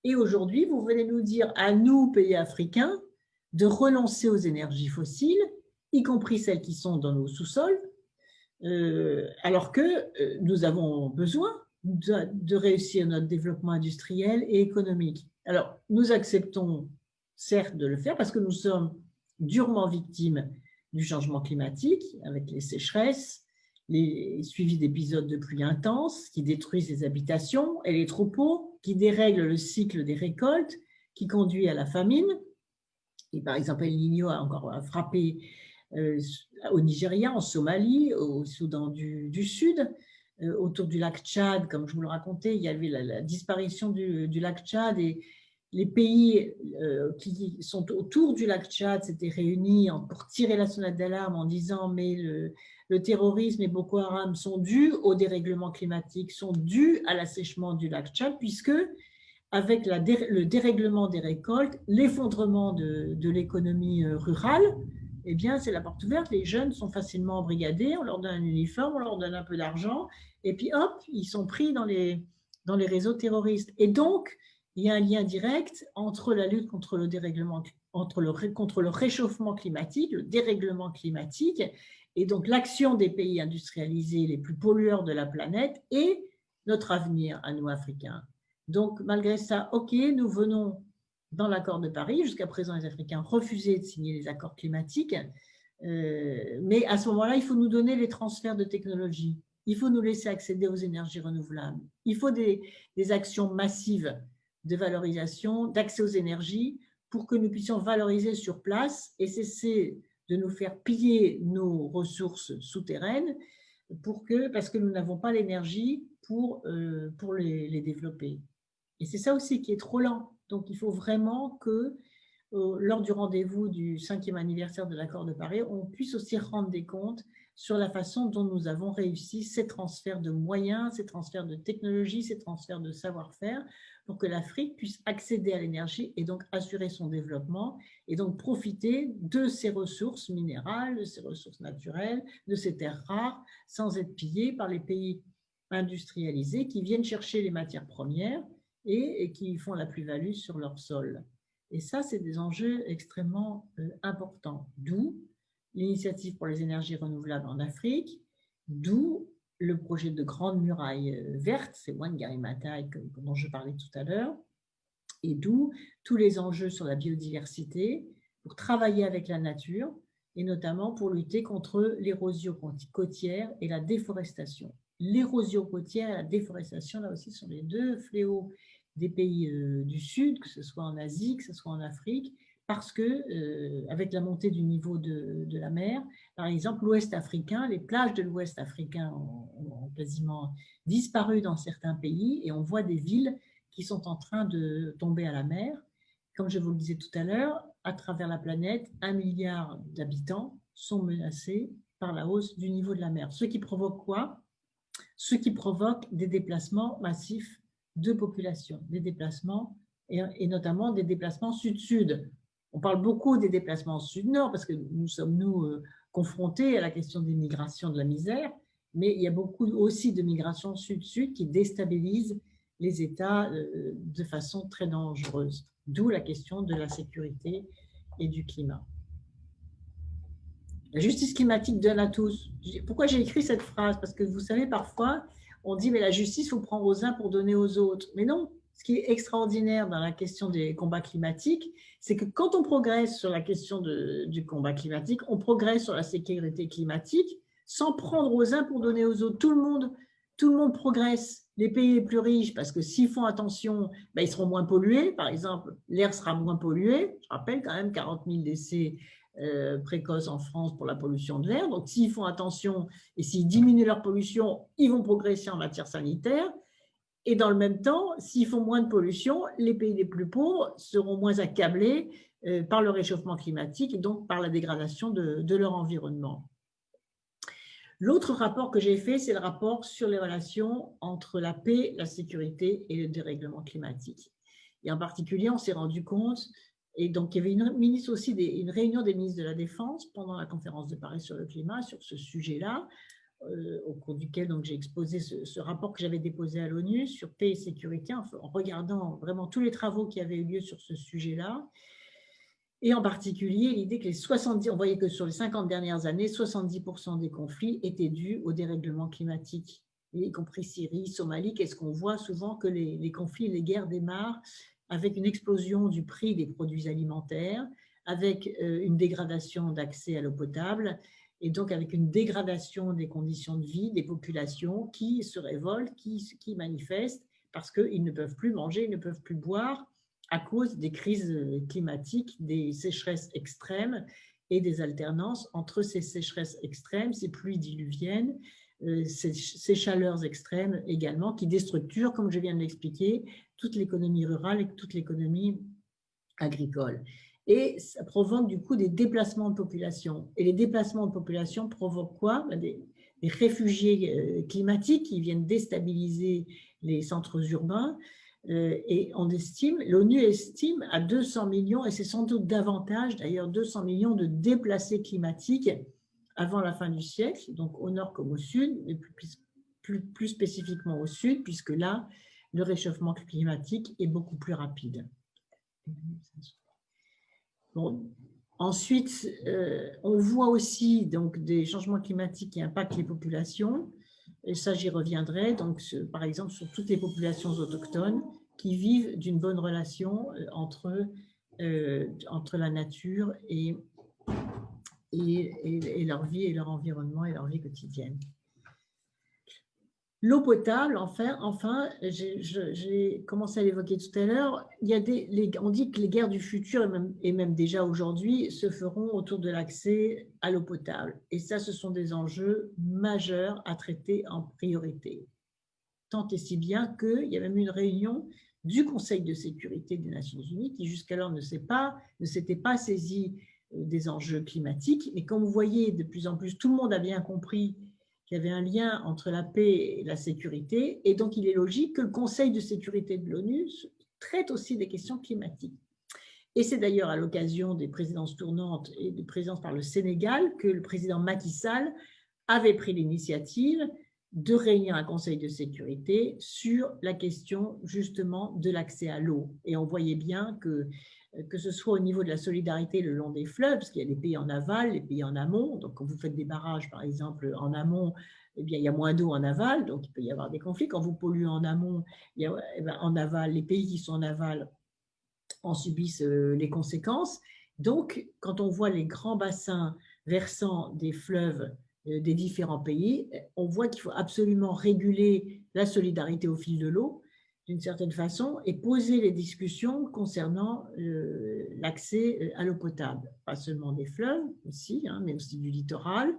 et aujourd'hui, vous venez nous dire à nous, pays africains, de renoncer aux énergies fossiles, y compris celles qui sont dans nos sous-sols, alors que nous avons besoin de réussir notre développement industriel et économique. Alors, nous acceptons certes de le faire parce que nous sommes durement victimes du changement climatique, avec les sécheresses, les suivis d'épisodes de pluie intenses qui détruisent les habitations et les troupeaux, qui dérèglent le cycle des récoltes, qui conduit à la famine. Et par exemple, El Niño a encore frappé au Nigeria, en Somalie, au Soudan du Sud, autour du lac Tchad, comme je vous le racontais, il y avait la disparition du lac Tchad et les pays qui sont autour du lac Tchad s'étaient réunis pour tirer la sonnette d'alarme en disant mais le terrorisme et Boko Haram sont dus au dérèglement climatique, sont dus à l'assèchement du lac Tchad, puisque avec le dérèglement des récoltes, l'effondrement de l'économie rurale, eh bien, c'est la porte ouverte. Les jeunes sont facilement embrigadés, on leur donne un uniforme, on leur donne un peu d'argent, et puis hop, ils sont pris dans les réseaux terroristes. Et donc, il y a un lien direct entre la lutte contre le dérèglement, contre le réchauffement climatique, le dérèglement climatique, et donc l'action des pays industrialisés les plus pollueurs de la planète et notre avenir à nous, Africains. Donc, malgré ça, OK, nous venons dans l'accord de Paris. Jusqu'à présent, les Africains refusaient de signer les accords climatiques. Mais à ce moment-là, il faut nous donner les transferts de technologie. Il faut nous laisser accéder aux énergies renouvelables. Il faut des actions massives de valorisation, d'accès aux énergies pour que nous puissions valoriser sur place et cesser de nous faire piller nos ressources souterraines parce que nous n'avons pas l'énergie pour les développer. Et c'est ça aussi qui est trop lent. Donc, il faut vraiment que, lors du rendez-vous du 5e anniversaire de l'accord de Paris, on puisse aussi rendre des comptes sur la façon dont nous avons réussi ces transferts de moyens, ces transferts de technologies, ces transferts de savoir-faire, pour que l'Afrique puisse accéder à l'énergie et donc assurer son développement et donc profiter de ces ressources minérales, de ces ressources naturelles, de ces terres rares, sans être pillés par les pays industrialisés qui viennent chercher les matières premières et qui font la plus-value sur leur sol. Et ça, c'est des enjeux extrêmement importants. D'où l'initiative pour les énergies renouvelables en Afrique, d'où le projet de grande muraille verte, c'est Wangari Maathai dont je parlais tout à l'heure, et d'où tous les enjeux sur la biodiversité pour travailler avec la nature et notamment pour lutter contre l'érosion côtière et la déforestation. L'érosion côtière et la déforestation, là aussi, sont les deux fléaux des pays du Sud, que ce soit en Asie, que ce soit en Afrique, parce que avec la montée du niveau de la mer, par exemple, l'Ouest africain, les plages de l'Ouest africain ont quasiment disparu dans certains pays et on voit des villes qui sont en train de tomber à la mer. Comme je vous le disais tout à l'heure, à travers la planète, 1 milliard d'habitants sont menacés par la hausse du niveau de la mer. Ce qui provoque quoi? Ce qui provoque des déplacements massifs de population, des déplacements et notamment des déplacements sud-sud. On parle beaucoup des déplacements sud-nord parce que nous sommes, confrontés à la question des migrations de la misère, mais il y a beaucoup aussi de migrations sud-sud qui déstabilisent les États de façon très dangereuse. D'où la question de la sécurité et du climat. La justice climatique donne à tous. Pourquoi j'ai écrit cette phrase? Parce que vous savez, parfois, on dit, mais la justice, il faut prendre aux uns pour donner aux autres. Mais non, ce qui est extraordinaire dans la question des combats climatiques, c'est que quand on progresse sur la question du combat climatique, on progresse sur la sécurité climatique sans prendre aux uns pour donner aux autres. Tout le monde progresse. Les pays les plus riches, parce que s'ils font attention, ben, ils seront moins pollués. Par exemple, l'air sera moins pollué. Je rappelle quand même 40 000 décès précoces en France pour la pollution de l'air. Donc, s'ils font attention et s'ils diminuent leur pollution, ils vont progresser en matière sanitaire. Et dans le même temps, s'ils font moins de pollution, les pays les plus pauvres seront moins accablés par le réchauffement climatique et donc par la dégradation de leur environnement. L'autre rapport que j'ai fait, c'est le rapport sur les relations entre la paix, la sécurité et le dérèglement climatique. Et en particulier, on s'est rendu compte, et donc il y avait une réunion des ministres de la Défense pendant la conférence de Paris sur le climat, sur ce sujet-là, au cours duquel j'ai exposé ce rapport que j'avais déposé à l'ONU sur paix et sécurité, en regardant vraiment tous les travaux qui avaient eu lieu sur ce sujet-là. Et en particulier, l'idée que on voyait que sur les 50 dernières années, 70% des conflits étaient dus au dérèglement climatique, y compris Syrie, Somalie. Qu'est-ce qu'on voit souvent? Que les conflits, les guerres démarrent avec une explosion du prix des produits alimentaires, avec une dégradation d'accès à l'eau potable, et donc avec une dégradation des conditions de vie des populations qui se révoltent, qui manifestent, parce qu'ils ne peuvent plus manger, ils ne peuvent plus boire, à cause des crises climatiques, des sécheresses extrêmes et des alternances entre ces sécheresses extrêmes, ces pluies diluviennes, ces chaleurs extrêmes également, qui déstructurent, comme je viens de l'expliquer, toute l'économie rurale et toute l'économie agricole. Et ça provoque du coup des déplacements de population. Et les déplacements de population provoquent quoi? Des réfugiés climatiques qui viennent déstabiliser les centres urbains. Et l'ONU estime à 200 millions, et c'est sans doute davantage d'ailleurs, 200 millions de déplacés climatiques avant la fin du siècle, donc au nord comme au sud, mais plus spécifiquement au sud, puisque là, le réchauffement climatique est beaucoup plus rapide. Bon. Ensuite, on voit aussi donc, des changements climatiques qui impactent les populations. Et ça, j'y reviendrai. Donc, par exemple, sur toutes les populations autochtones qui vivent d'une bonne relation entre la nature et et leur vie et leur environnement et leur vie quotidienne. L'eau potable, enfin j'ai commencé à l'évoquer tout à l'heure, on dit que les guerres du futur, et même déjà aujourd'hui, se feront autour de l'accès à l'eau potable. Et ça, ce sont des enjeux majeurs à traiter en priorité. Tant et si bien qu'il y a même une réunion du Conseil de sécurité des Nations Unies qui jusqu'alors ne s'était pas saisi des enjeux climatiques. Mais comme vous voyez, de plus en plus, tout le monde a bien compris qu'il y avait un lien entre la paix et la sécurité, et donc il est logique que le Conseil de sécurité de l'ONU traite aussi des questions climatiques. Et c'est d'ailleurs à l'occasion des présidences tournantes et des présidences par le Sénégal que le président Macky Sall avait pris l'initiative de réunir un Conseil de sécurité sur la question justement de l'accès à l'eau. Et on voyait bien que ce soit au niveau de la solidarité le long des fleuves, parce qu'il y a les pays en aval, les pays en amont. Donc, quand vous faites des barrages, par exemple, en amont, eh bien, il y a moins d'eau en aval, donc il peut y avoir des conflits. Quand vous polluez en amont, en aval, les pays qui sont en aval en subissent les conséquences. Donc, quand on voit les grands bassins versants des fleuves des différents pays, on voit qu'il faut absolument réguler la solidarité au fil de l'eau, d'une certaine façon, et poser les discussions concernant l'accès à l'eau potable, pas seulement des fleuves aussi, mais aussi du littoral,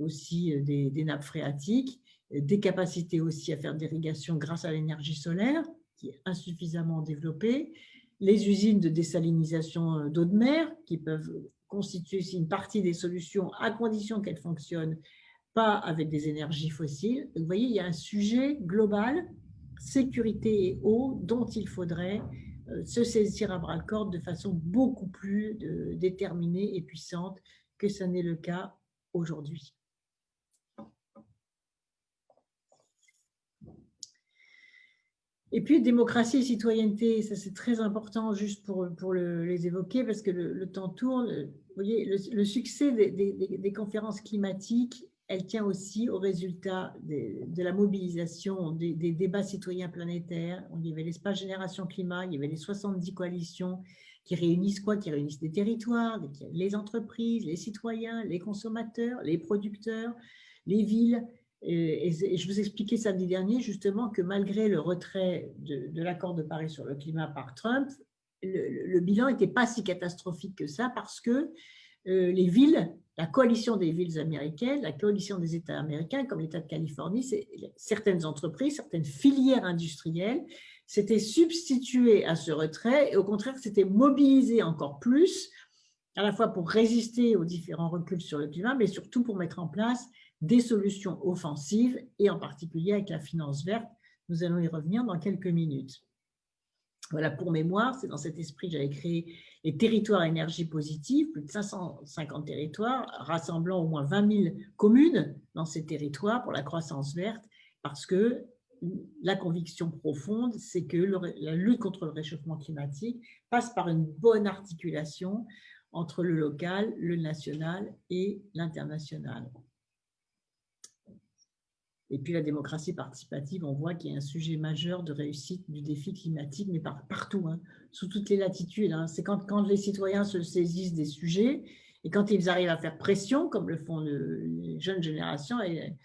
aussi des nappes phréatiques, des capacités aussi à faire d'irrigation grâce à l'énergie solaire, qui est insuffisamment développée, les usines de désalinisation d'eau de mer, qui peuvent constituer aussi une partie des solutions, à condition qu'elles fonctionnent pas avec des énergies fossiles. Donc, vous voyez, il y a un sujet global, sécurité et eau, dont il faudrait se saisir à bras-le-corps de façon beaucoup plus déterminée et puissante que ce n'est le cas aujourd'hui. Et puis, démocratie et citoyenneté, ça c'est très important juste pour les évoquer parce que le temps tourne. Vous voyez, le succès des conférences climatiques, elle tient aussi au résultat de la mobilisation des débats citoyens planétaires. Il y avait l'espace Génération Climat, il y avait les 70 coalitions qui réunissent quoi? Qui réunissent des territoires, les entreprises, les citoyens, les consommateurs, les producteurs, les villes. Et je vous expliquais samedi dernier justement que malgré le retrait de l'accord de Paris sur le climat par Trump, le bilan n'était pas si catastrophique que ça parce que les villes, la coalition des villes américaines, la coalition des États américains, comme l'État de Californie, certaines entreprises, certaines filières industrielles s'étaient substituées à ce retrait et au contraire s'étaient mobilisées encore plus, à la fois pour résister aux différents reculs sur le climat, mais surtout pour mettre en place des solutions offensives, et en particulier avec la finance verte. Nous allons y revenir dans quelques minutes. Voilà, pour mémoire, c'est dans cet esprit que j'avais créé les territoires à énergie positive, plus de 550 territoires, rassemblant au moins 20 000 communes dans ces territoires pour la croissance verte, parce que la conviction profonde, c'est que la lutte contre le réchauffement climatique passe par une bonne articulation entre le local, le national et l'international. Et puis la démocratie participative, on voit qu'il y a un sujet majeur de réussite du défi climatique, mais partout, sous toutes les latitudes. C'est quand les citoyens se saisissent des sujets et quand ils arrivent à faire pression, comme le font les jeunes générations, et,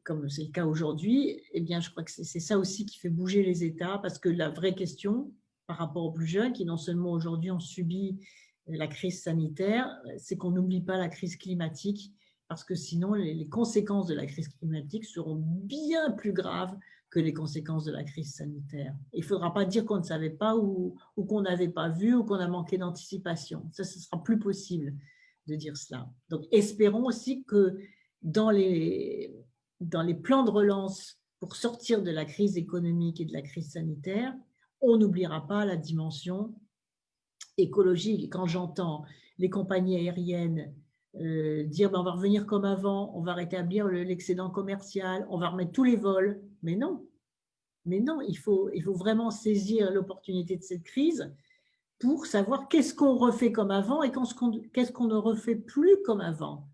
comme c'est le cas aujourd'hui, eh bien, je crois que c'est ça aussi qui fait bouger les États, parce que la vraie question par rapport aux plus jeunes, qui non seulement aujourd'hui ont subi la crise sanitaire, c'est qu'on n'oublie pas la crise climatique, parce que sinon, les conséquences de la crise climatique seront bien plus graves que les conséquences de la crise sanitaire. Il ne faudra pas dire qu'on ne savait pas ou qu'on n'avait pas vu ou qu'on a manqué d'anticipation. Ça, ce sera plus possible de dire cela. Donc, espérons aussi que dans les plans de relance pour sortir de la crise économique et de la crise sanitaire, on n'oubliera pas la dimension écologique. Et quand j'entends les compagnies aériennes dire on va revenir comme avant, on va rétablir l'excédent commercial, on va remettre tous les vols. Mais non, il faut vraiment saisir l'opportunité de cette crise pour savoir qu'est-ce qu'on refait comme avant et qu'est-ce qu'on ne refait plus comme avant.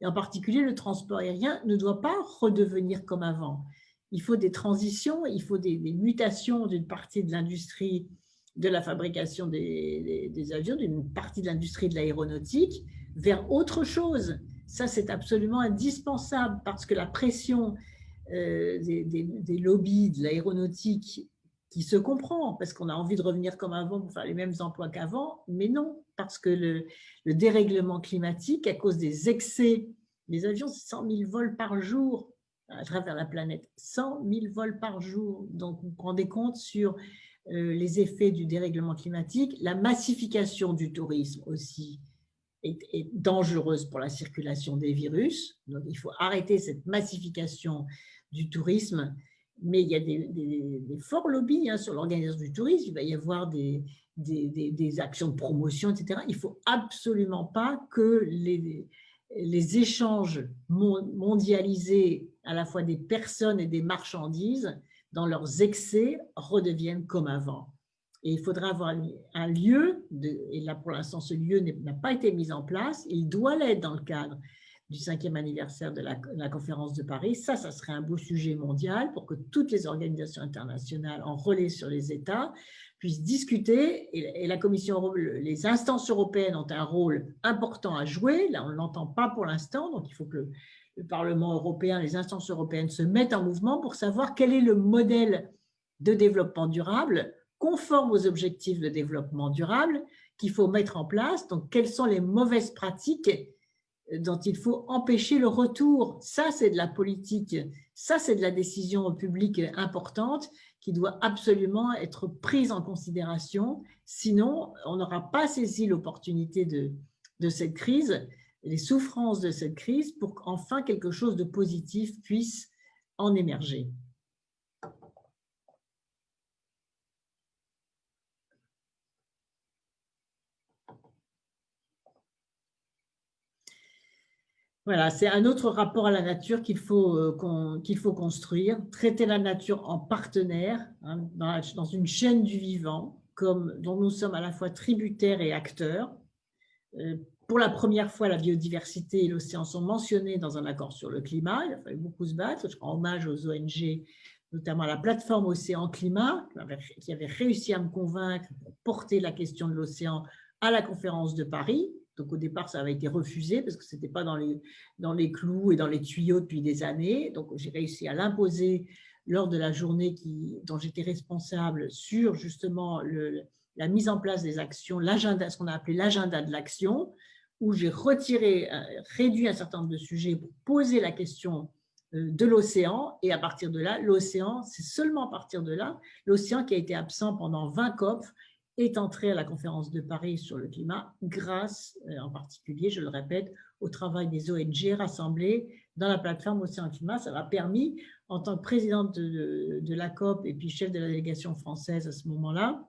Et en particulier, le transport aérien ne doit pas redevenir comme avant. Il faut des transitions, il faut des mutations d'une partie de l'industrie de la fabrication des avions, d'une partie de l'industrie de l'aéronautique, vers autre chose. Ça, c'est absolument indispensable parce que la pression des lobbies de l'aéronautique qui se comprend, parce qu'on a envie de revenir comme avant pour faire les mêmes emplois qu'avant, mais non, parce que le dérèglement climatique, à cause des excès, les avions, c'est 100 000 vols par jour à travers la planète, 100 000 vols par jour. Donc, vous vous rendez compte sur les effets du dérèglement climatique, la massification du tourisme aussi est dangereuse pour la circulation des virus. Donc, il faut arrêter cette massification du tourisme. Mais il y a des forts lobbies sur l'organisation du tourisme. Il va y avoir des actions de promotion, etc. Il ne faut absolument pas que les échanges mondialisés à la fois des personnes et des marchandises, dans leurs excès, redeviennent comme avant. Et il faudra avoir un lieu, et là pour l'instant ce lieu n'a pas été mis en place, il doit l'être dans le cadre du 5e anniversaire de la conférence de Paris. Ça serait un beau sujet mondial pour que toutes les organisations internationales en relais sur les États puissent discuter, et la Commission, les instances européennes ont un rôle important à jouer. Là, on ne l'entend pas pour l'instant, donc il faut que le Parlement européen, les instances européennes se mettent en mouvement pour savoir quel est le modèle de développement durable conforme aux objectifs de développement durable qu'il faut mettre en place. Donc, quelles sont les mauvaises pratiques dont il faut empêcher le retour? Ça, c'est de la politique, ça, c'est de la décision publique importante qui doit absolument être prise en considération. Sinon, on n'aura pas saisi l'opportunité de cette crise, les souffrances de cette crise, pour qu'enfin quelque chose de positif puisse en émerger. Voilà, c'est un autre rapport à la nature qu'il faut construire, traiter la nature en partenaire, dans une chaîne du vivant, dont nous sommes à la fois tributaires et acteurs. Pour la première fois, la biodiversité et l'océan sont mentionnés dans un accord sur le climat. Il a fallu beaucoup se battre. Je rends hommage aux ONG, notamment à la plateforme Océan Climat, qui avait réussi à me convaincre pour porter la question de l'océan à la conférence de Paris. Donc au départ, ça avait été refusé parce que ce n'était pas dans les clous et dans les tuyaux depuis des années. Donc j'ai réussi à l'imposer lors de la journée dont j'étais responsable sur justement la mise en place des actions, l'agenda, ce qu'on a appelé l'agenda de l'action, où j'ai réduit un certain nombre de sujets pour poser la question de l'océan. Et à partir de là, l'océan, c'est seulement à partir de là, l'océan qui a été absent pendant 20 COP, est entré à la conférence de Paris sur le climat grâce, en particulier, je le répète, au travail des ONG rassemblées dans la plateforme Océan Climat. Ça m'a permis, en tant que présidente de la COP et puis chef de la délégation française à ce moment-là,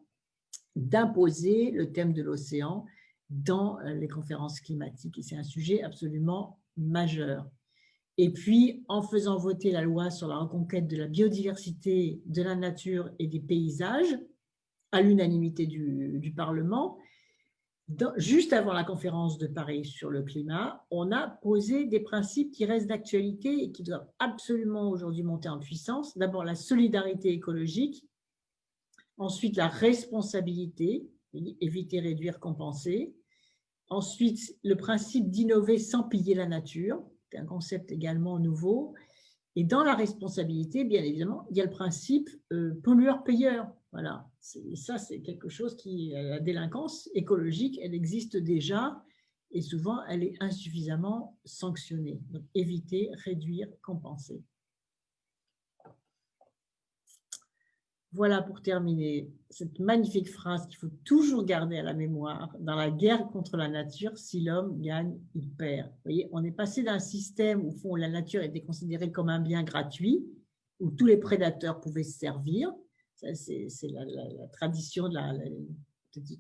d'imposer le thème de l'océan dans les conférences climatiques. Et c'est un sujet absolument majeur. Et puis, en faisant voter la loi sur la reconquête de la biodiversité, de la nature et des paysages, à l'unanimité du Parlement, juste avant la conférence de Paris sur le climat, on a posé des principes qui restent d'actualité et qui doivent absolument aujourd'hui monter en puissance. D'abord, la solidarité écologique, ensuite la responsabilité, éviter, réduire, compenser. Ensuite, le principe d'innover sans piller la nature, c'est un concept également nouveau. Et dans la responsabilité, bien évidemment, il y a le principe pollueur-payeur. Voilà, ça c'est quelque chose qui, la délinquance écologique, elle existe déjà et souvent elle est insuffisamment sanctionnée. Donc éviter, réduire, compenser. Voilà pour terminer cette magnifique phrase qu'il faut toujours garder à la mémoire. Dans la guerre contre la nature, si l'homme gagne, il perd. Vous voyez, on est passé d'un système où la nature était considérée comme un bien gratuit, où tous les prédateurs pouvaient se servir. C'est la tradition, la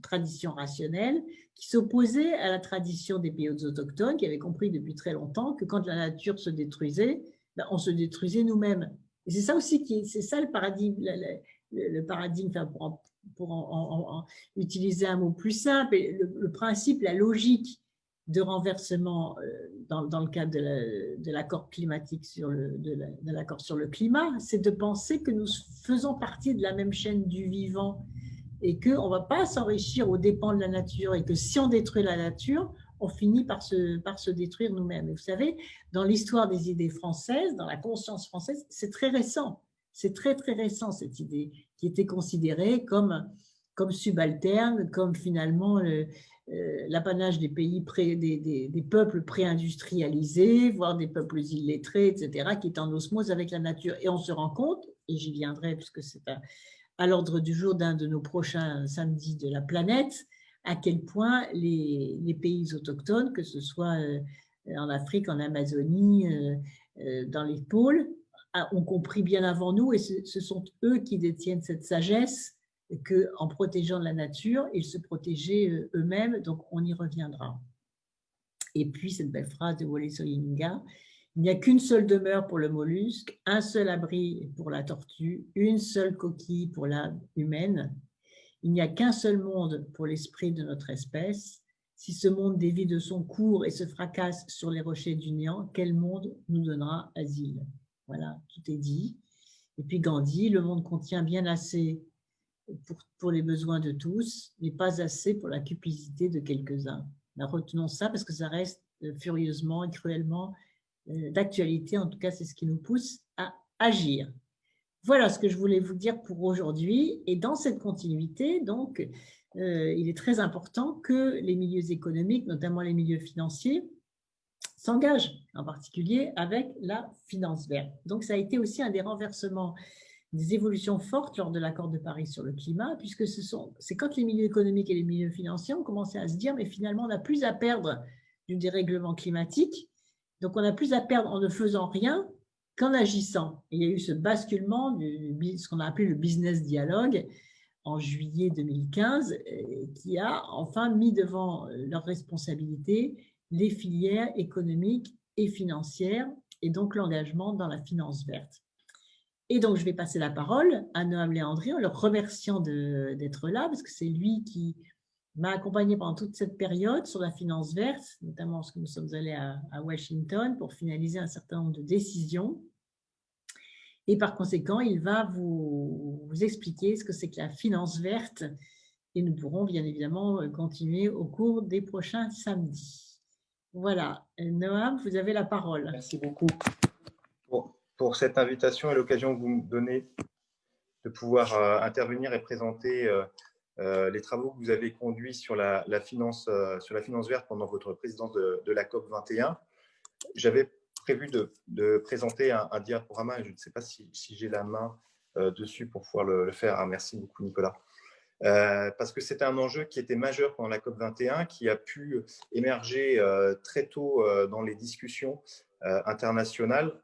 tradition rationnelle qui s'opposait à la tradition des pays autochtones qui avaient compris depuis très longtemps que quand la nature se détruisait, on se détruisait nous-mêmes. Et c'est ça aussi c'est ça le paradigme, le paradigme, pour utiliser un mot plus simple, le principe, la logique de renversement dans le cadre de l'accord climatique de l'accord sur le climat, c'est de penser que nous faisons partie de la même chaîne du vivant et qu'on ne va pas s'enrichir aux dépens de la nature et que si on détruit la nature, on finit par se détruire nous-mêmes. Et vous savez, dans l'histoire des idées françaises, dans la conscience française, c'est très récent. C'est très, très récent, cette idée, qui était considérée comme subalterne, comme finalement l'apanage des pays, des peuples pré-industrialisés, voire des peuples illettrés, etc., qui est en osmose avec la nature. Et on se rend compte, et j'y viendrai puisque c'est à l'ordre du jour d'un de nos prochains samedis de la planète, à quel point les pays autochtones, que ce soit en Afrique, en Amazonie, dans les pôles, ont compris bien avant nous, et ce sont eux qui détiennent cette sagesse, qu'en protégeant la nature, ils se protégeaient eux-mêmes, donc on y reviendra. Et puis cette belle phrase de Wole Soyinka: il n'y a qu'une seule demeure pour le mollusque, un seul abri pour la tortue, une seule coquille pour l'âme humaine. Il n'y a qu'un seul monde pour l'esprit de notre espèce. Si ce monde dévie de son cours et se fracasse sur les rochers du néant, quel monde nous donnera asile? Voilà, tout est dit. Et puis Gandhi: le monde contient bien assez pour les besoins de tous, mais pas assez pour la cupidité de quelques-uns. Retenons ça parce que ça reste furieusement et cruellement d'actualité. En tout cas, c'est ce qui nous pousse à agir. Voilà ce que je voulais vous dire pour aujourd'hui. Et dans cette continuité, donc, il est très important que les milieux économiques, notamment les milieux financiers, s'engagent, en particulier avec la finance verte. Donc, ça a été aussi un des renversements, des évolutions fortes lors de l'accord de Paris sur le climat, puisque c'est quand les milieux économiques et les milieux financiers ont commencé à se dire, mais finalement, on n'a plus à perdre du dérèglement climatique, donc on n'a plus à perdre en ne faisant rien qu'en agissant. Et il y a eu ce basculement, ce qu'on a appelé le business dialogue, en juillet 2015, qui a enfin mis devant leurs responsabilités les filières économiques et financières, et donc l'engagement dans la finance verte. Et donc, je vais passer la parole à Noam Léandri en le remerciant d'être là, parce que c'est lui qui m'a accompagné pendant toute cette période sur la finance verte, notamment lorsque nous sommes allés à Washington pour finaliser un certain nombre de décisions. Et par conséquent, il va vous expliquer ce que c'est que la finance verte, et nous pourrons bien évidemment continuer au cours des prochains samedis. Voilà, Noam, vous avez la parole. Merci beaucoup pour cette invitation et l'occasion que vous me donnez de pouvoir intervenir et présenter les travaux que vous avez conduits sur la finance verte pendant votre présidence de la COP 21. J'avais prévu de présenter un diaporama, et je ne sais pas si j'ai la main dessus pour pouvoir le faire. Ah, merci beaucoup, Nicolas. Parce que c'était un enjeu qui était majeur pendant la COP 21, qui a pu émerger très tôt dans les discussions internationales,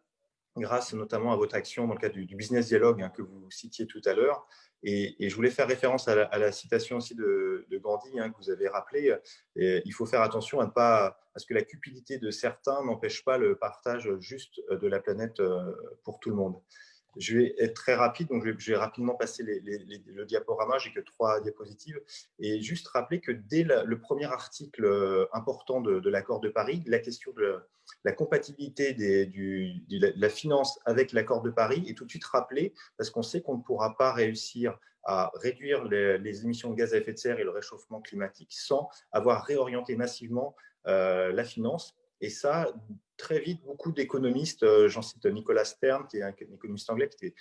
grâce notamment à votre action dans le cadre du business dialogue que vous citiez tout à l'heure. Et je voulais faire référence à la citation aussi de Gandhi que vous avez rappelé. Il faut faire attention à ce que la cupidité de certains n'empêche pas le partage juste de la planète pour tout le monde. Je vais être très rapide, donc je vais rapidement passer le diaporama. J'ai que 3 diapositives. Et juste rappeler que dès le premier article important de l'accord de Paris, la question de la compatibilité de la finance avec l'accord de Paris est tout de suite rappelée, parce qu'on sait qu'on ne pourra pas réussir à réduire les émissions de gaz à effet de serre et le réchauffement climatique sans avoir réorienté massivement la finance. Et ça, très vite, beaucoup d'économistes, j'en cite Nicolas Stern, qui est un économiste anglais, qui était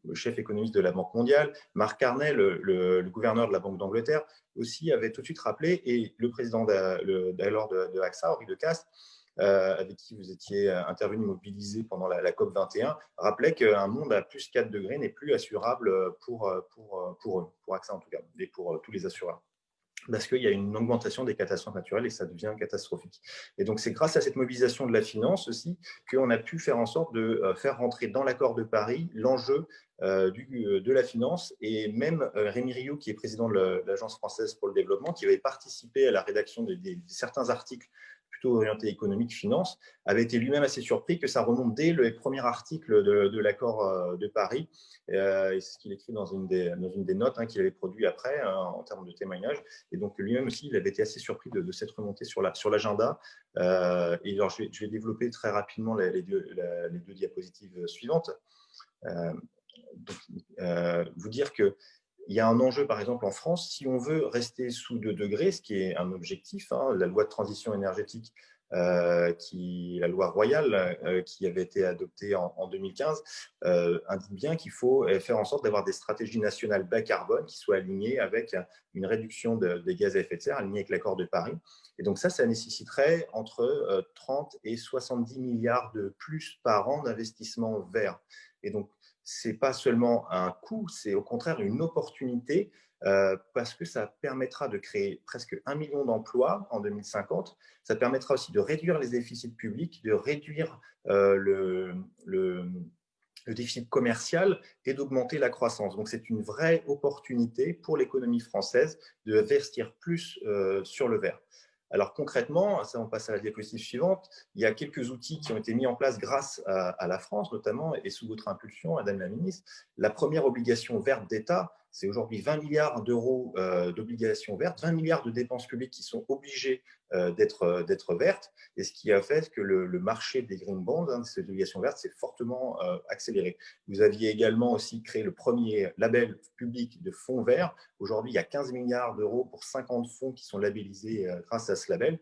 le chef économiste de la Banque mondiale, Mark Carney, le gouverneur de la Banque d'Angleterre, aussi avait tout de suite rappelé, et le président d'alors de AXA, Henri Decazes, avec qui vous étiez intervenu, mobilisé pendant la COP 21, rappelait qu'un monde à plus 4 degrés n'est plus assurable pour eux, pour AXA en tout cas, et pour tous les assureurs, parce qu'il y a une augmentation des catastrophes naturelles et ça devient catastrophique. Et donc, c'est grâce à cette mobilisation de la finance aussi qu'on a pu faire en sorte de faire rentrer dans l'accord de Paris l'enjeu de la finance. Et même Rémi Rioux, qui est président de l'Agence française pour le développement, qui avait participé à la rédaction de certains articles plutôt orientés économique-finance, avait été lui-même assez surpris que ça remonte dès le premier article de l'accord de Paris. Et c'est ce qu'il écrit dans une des notes qu'il avait produit après en termes de témoignage. Et donc lui-même aussi, il avait été assez surpris de cette remontée sur l'agenda. Et alors, je vais développer très rapidement les deux diapositives suivantes. Vous dire que il y a un enjeu, par exemple, en France, si on veut rester sous 2 degrés, ce qui est un objectif, hein, la loi de transition énergétique, la loi royale qui avait été adoptée en 2015, indique bien qu'il faut faire en sorte d'avoir des stratégies nationales bas carbone qui soient alignées avec une réduction des gaz à effet de serre, alignées avec l'accord de Paris. Et donc ça nécessiterait entre 30 et 70 milliards de plus par an d'investissement vert. Et donc, ce n'est pas seulement un coût, c'est au contraire une opportunité parce que ça permettra de créer presque 1 million d'emplois en 2050. Ça permettra aussi de réduire les déficits publics, de réduire le déficit commercial et d'augmenter la croissance. Donc, c'est une vraie opportunité pour l'économie française d'investir plus sur le vert. Alors concrètement, ça on passe à la diapositive suivante, il y a quelques outils qui ont été mis en place grâce à la France notamment et sous votre impulsion, Madame la Ministre. La première obligation verte d'État, c'est aujourd'hui 20 milliards d'euros d'obligations vertes, 20 milliards de dépenses publiques qui sont obligées d'être vertes, et ce qui a fait que le marché des green bonds, hein, ces obligations vertes, s'est fortement accéléré. Vous aviez également aussi créé le premier label public de fonds verts. Aujourd'hui, il y a 15 milliards d'euros pour 50 fonds qui sont labellisés grâce à ce label.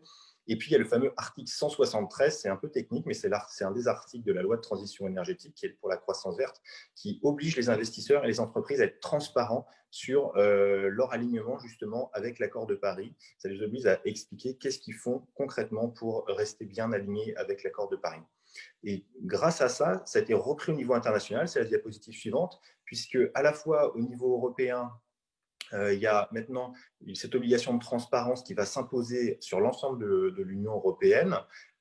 Et puis, il y a le fameux article 173, c'est un peu technique, mais c'est un des articles de la loi de transition énergétique qui est pour la croissance verte, qui oblige les investisseurs et les entreprises à être transparents sur leur alignement justement avec l'accord de Paris. Ça les oblige à expliquer qu'est-ce qu'ils font concrètement pour rester bien alignés avec l'accord de Paris. Et grâce à ça, ça a été repris au niveau international, c'est la diapositive suivante, puisque à la fois au niveau européen, il y a maintenant cette obligation de transparence qui va s'imposer sur l'ensemble de l'Union européenne.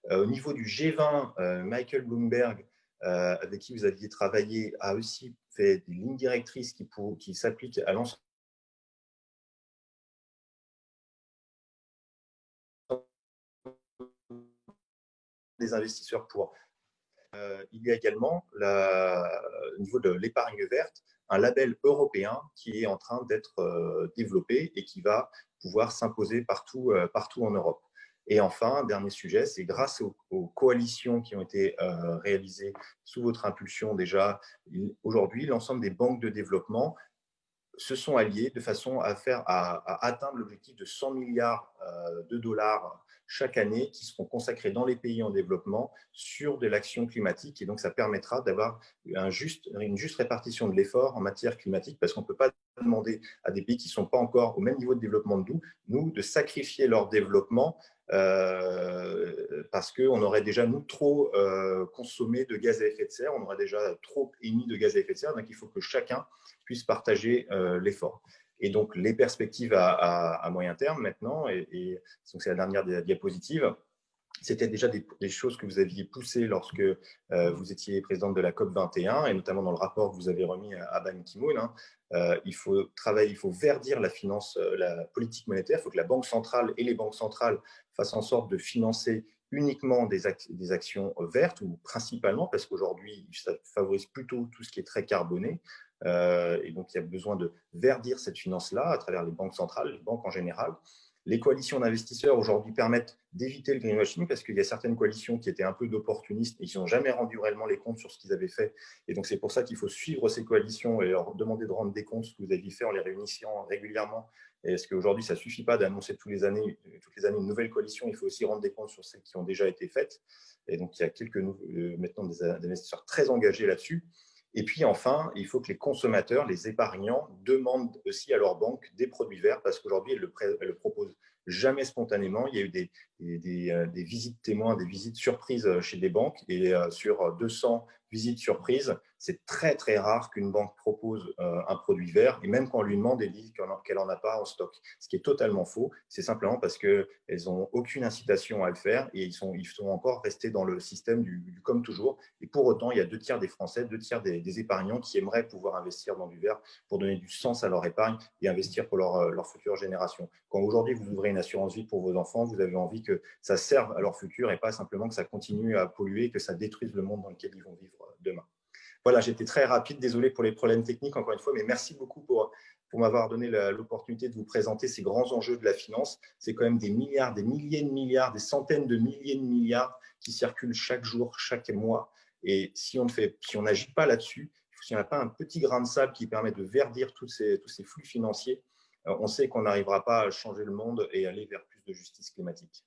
Au niveau du G20, Michael Bloomberg, avec qui vous aviez travaillé, a aussi fait des lignes directrices qui s'appliquent à l'ensemble des investisseurs pour. Il y a également, au niveau de l'épargne verte, un label européen qui est en train d'être développé et qui va pouvoir s'imposer partout en Europe. Et enfin, dernier sujet, c'est grâce aux coalitions qui ont été réalisées sous votre impulsion déjà, aujourd'hui, l'ensemble des banques de développement se sont alliés de façon à atteindre l'objectif de 100 milliards de dollars chaque année qui seront consacrés dans les pays en développement sur de l'action climatique. Et donc, ça permettra d'avoir une juste répartition de l'effort en matière climatique parce qu'on ne peut pas demander à des pays qui ne sont pas encore au même niveau de développement que nous, de sacrifier leur développement parce qu'on aurait déjà, nous, trop consommé de gaz à effet de serre, on aurait déjà trop émis de gaz à effet de serre. Donc, il faut que chacun puisse partager l'effort. Et donc, les perspectives à moyen terme maintenant, et donc c'est la dernière diapositive, c'était déjà des choses que vous aviez poussées lorsque vous étiez présidente de la COP 21, et notamment dans le rapport que vous avez remis à Ban Ki-moon. Hein. Il faut travailler, il faut verdir la finance, la politique monétaire. Il faut que la Banque centrale et les banques centrales fassent en sorte de financer uniquement des actions vertes, ou principalement, parce qu'aujourd'hui, ça favorise plutôt tout ce qui est très carboné. Et donc, il y a besoin de verdir cette finance-là à travers les banques centrales, les banques en général. Les coalitions d'investisseurs aujourd'hui permettent d'éviter le greenwashing parce qu'il y a certaines coalitions qui étaient un peu d'opportunistes et qui n'ont jamais rendu réellement les comptes sur ce qu'ils avaient fait. Et donc, c'est pour ça qu'il faut suivre ces coalitions et leur demander de rendre des comptes ce que vous aviez fait en les réunissant régulièrement. Et est-ce qu'aujourd'hui, ça ne suffit pas d'annoncer toutes les années une nouvelle coalition? Il faut aussi rendre des comptes sur celles qui ont déjà été faites. Et donc, il y a maintenant des investisseurs très engagés là-dessus. Et puis enfin, il faut que les consommateurs, les épargnants, demandent aussi à leur banque des produits verts parce qu'aujourd'hui, elles le proposent jamais spontanément. Il y a eu des visites témoins, des visites surprises chez des banques, et sur 200 visites surprises, c'est très très rare qu'une banque propose un produit vert, et même quand on lui demande, elle dit qu'elle n'en a pas en stock, ce qui est totalement faux. C'est simplement parce qu'elles n'ont aucune incitation à le faire et ils sont encore restés dans le système du comme toujours. Et pour autant, il y a 2 tiers des Français, 2 tiers des épargnants qui aimeraient pouvoir investir dans du vert pour donner du sens à leur épargne et investir pour leur future génération. Quand aujourd'hui vous ouvrez une assurance vie pour vos enfants, vous avez envie que ça serve à leur futur et pas simplement que ça continue à polluer, que ça détruise le monde dans lequel ils vont vivre demain. Voilà, j'étais très rapide, désolé pour les problèmes techniques encore une fois, mais merci beaucoup pour m'avoir donné l'opportunité de vous présenter ces grands enjeux de la finance. C'est quand même des milliards, des milliers de milliards, des centaines de milliers de milliards qui circulent chaque jour, chaque mois. Et si on n'agit pas là-dessus, il s'il n'y a pas un petit grain de sable qui permet de verdir tous ces flux financiers, on sait qu'on n'arrivera pas à changer le monde et aller vers plus de justice climatique.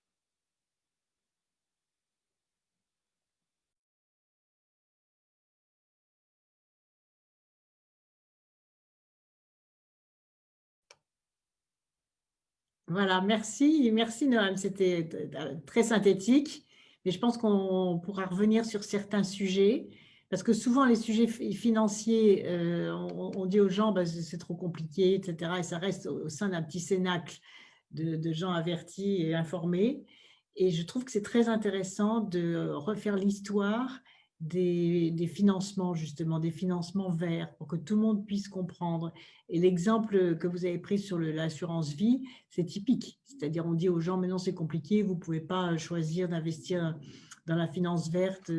Voilà, merci Noam, c'était très synthétique, mais je pense qu'on pourra revenir sur certains sujets, parce que souvent les sujets financiers, on dit aux gens bah, c'est trop compliqué, etc. Et ça reste au sein d'un petit cénacle de gens avertis et informés. Et je trouve que c'est très intéressant de refaire l'histoire des financements, justement, des financements verts, pour que tout le monde puisse comprendre. Et l'exemple que vous avez pris sur l'assurance vie, c'est typique. C'est-à-dire, on dit aux gens, mais non, c'est compliqué, vous ne pouvez pas choisir d'investir dans la finance verte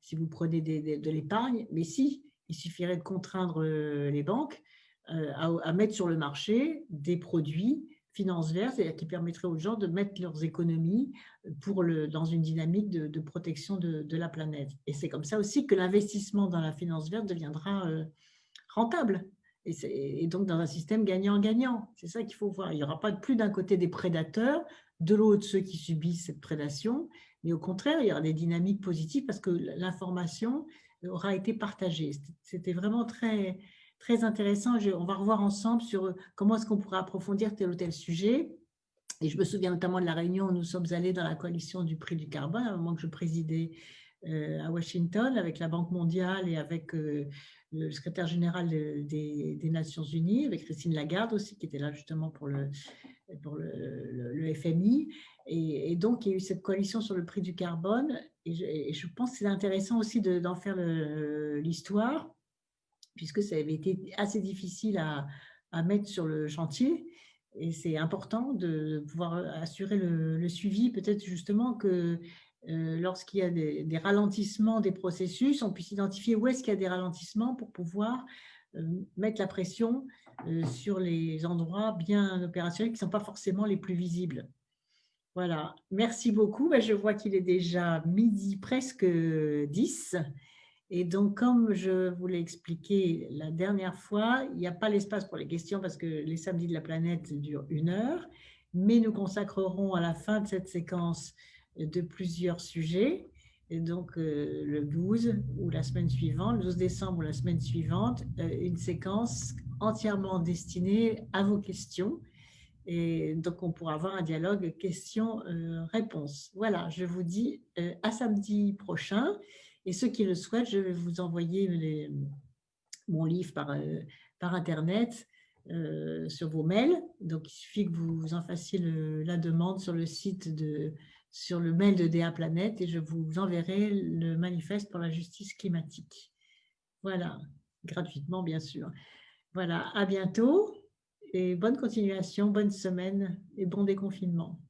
si vous prenez de l'épargne. Mais si, il suffirait de contraindre les banques à mettre sur le marché des produits finance verte qui permettrait aux gens de mettre leurs économies dans une dynamique de protection de la planète. Et c'est comme ça aussi que l'investissement dans la finance verte deviendra rentable. Et donc dans un système gagnant-gagnant. C'est ça qu'il faut voir. Il n'y aura pas plus d'un côté des prédateurs, de l'autre ceux qui subissent cette prédation, mais au contraire, il y aura des dynamiques positives parce que l'information aura été partagée. C'était vraiment très, très intéressant. On va revoir ensemble sur comment est-ce qu'on pourrait approfondir tel ou tel sujet. Et je me souviens notamment de la réunion où nous sommes allés dans la coalition du prix du carbone, à un moment que je présidais à Washington, avec la Banque mondiale et avec le secrétaire général des Nations Unies, avec Christine Lagarde aussi, qui était là justement pour le FMI. Et donc, il y a eu cette coalition sur le prix du carbone. Et je pense que c'est intéressant aussi d'en faire l'histoire, puisque ça avait été assez difficile à mettre sur le chantier. Et c'est important de pouvoir assurer le suivi, peut-être justement que lorsqu'il y a des ralentissements des processus, on puisse identifier où est-ce qu'il y a des ralentissements pour pouvoir mettre la pression sur les endroits bien opérationnels qui ne sont pas forcément les plus visibles. Voilà, merci beaucoup. Je vois qu'il est déjà midi, presque 10. Et donc, comme je vous l'ai expliqué la dernière fois, il n'y a pas l'espace pour les questions parce que les samedis de la planète durent 1 heure, mais nous consacrerons à la fin de cette séquence de plusieurs sujets. Et donc, le 12 ou la semaine suivante, le 12 décembre ou la semaine suivante, une séquence entièrement destinée à vos questions. Et donc, on pourra avoir un dialogue questions-réponses. Voilà, je vous dis à samedi prochain. Et ceux qui le souhaitent, je vais vous envoyer mon livre par Internet sur vos mails. Donc, il suffit que vous en fassiez la demande sur le site sur le mail de DA Planète et je vous enverrai le manifeste pour la justice climatique. Voilà, gratuitement, bien sûr. Voilà, à bientôt et bonne continuation, bonne semaine et bon déconfinement.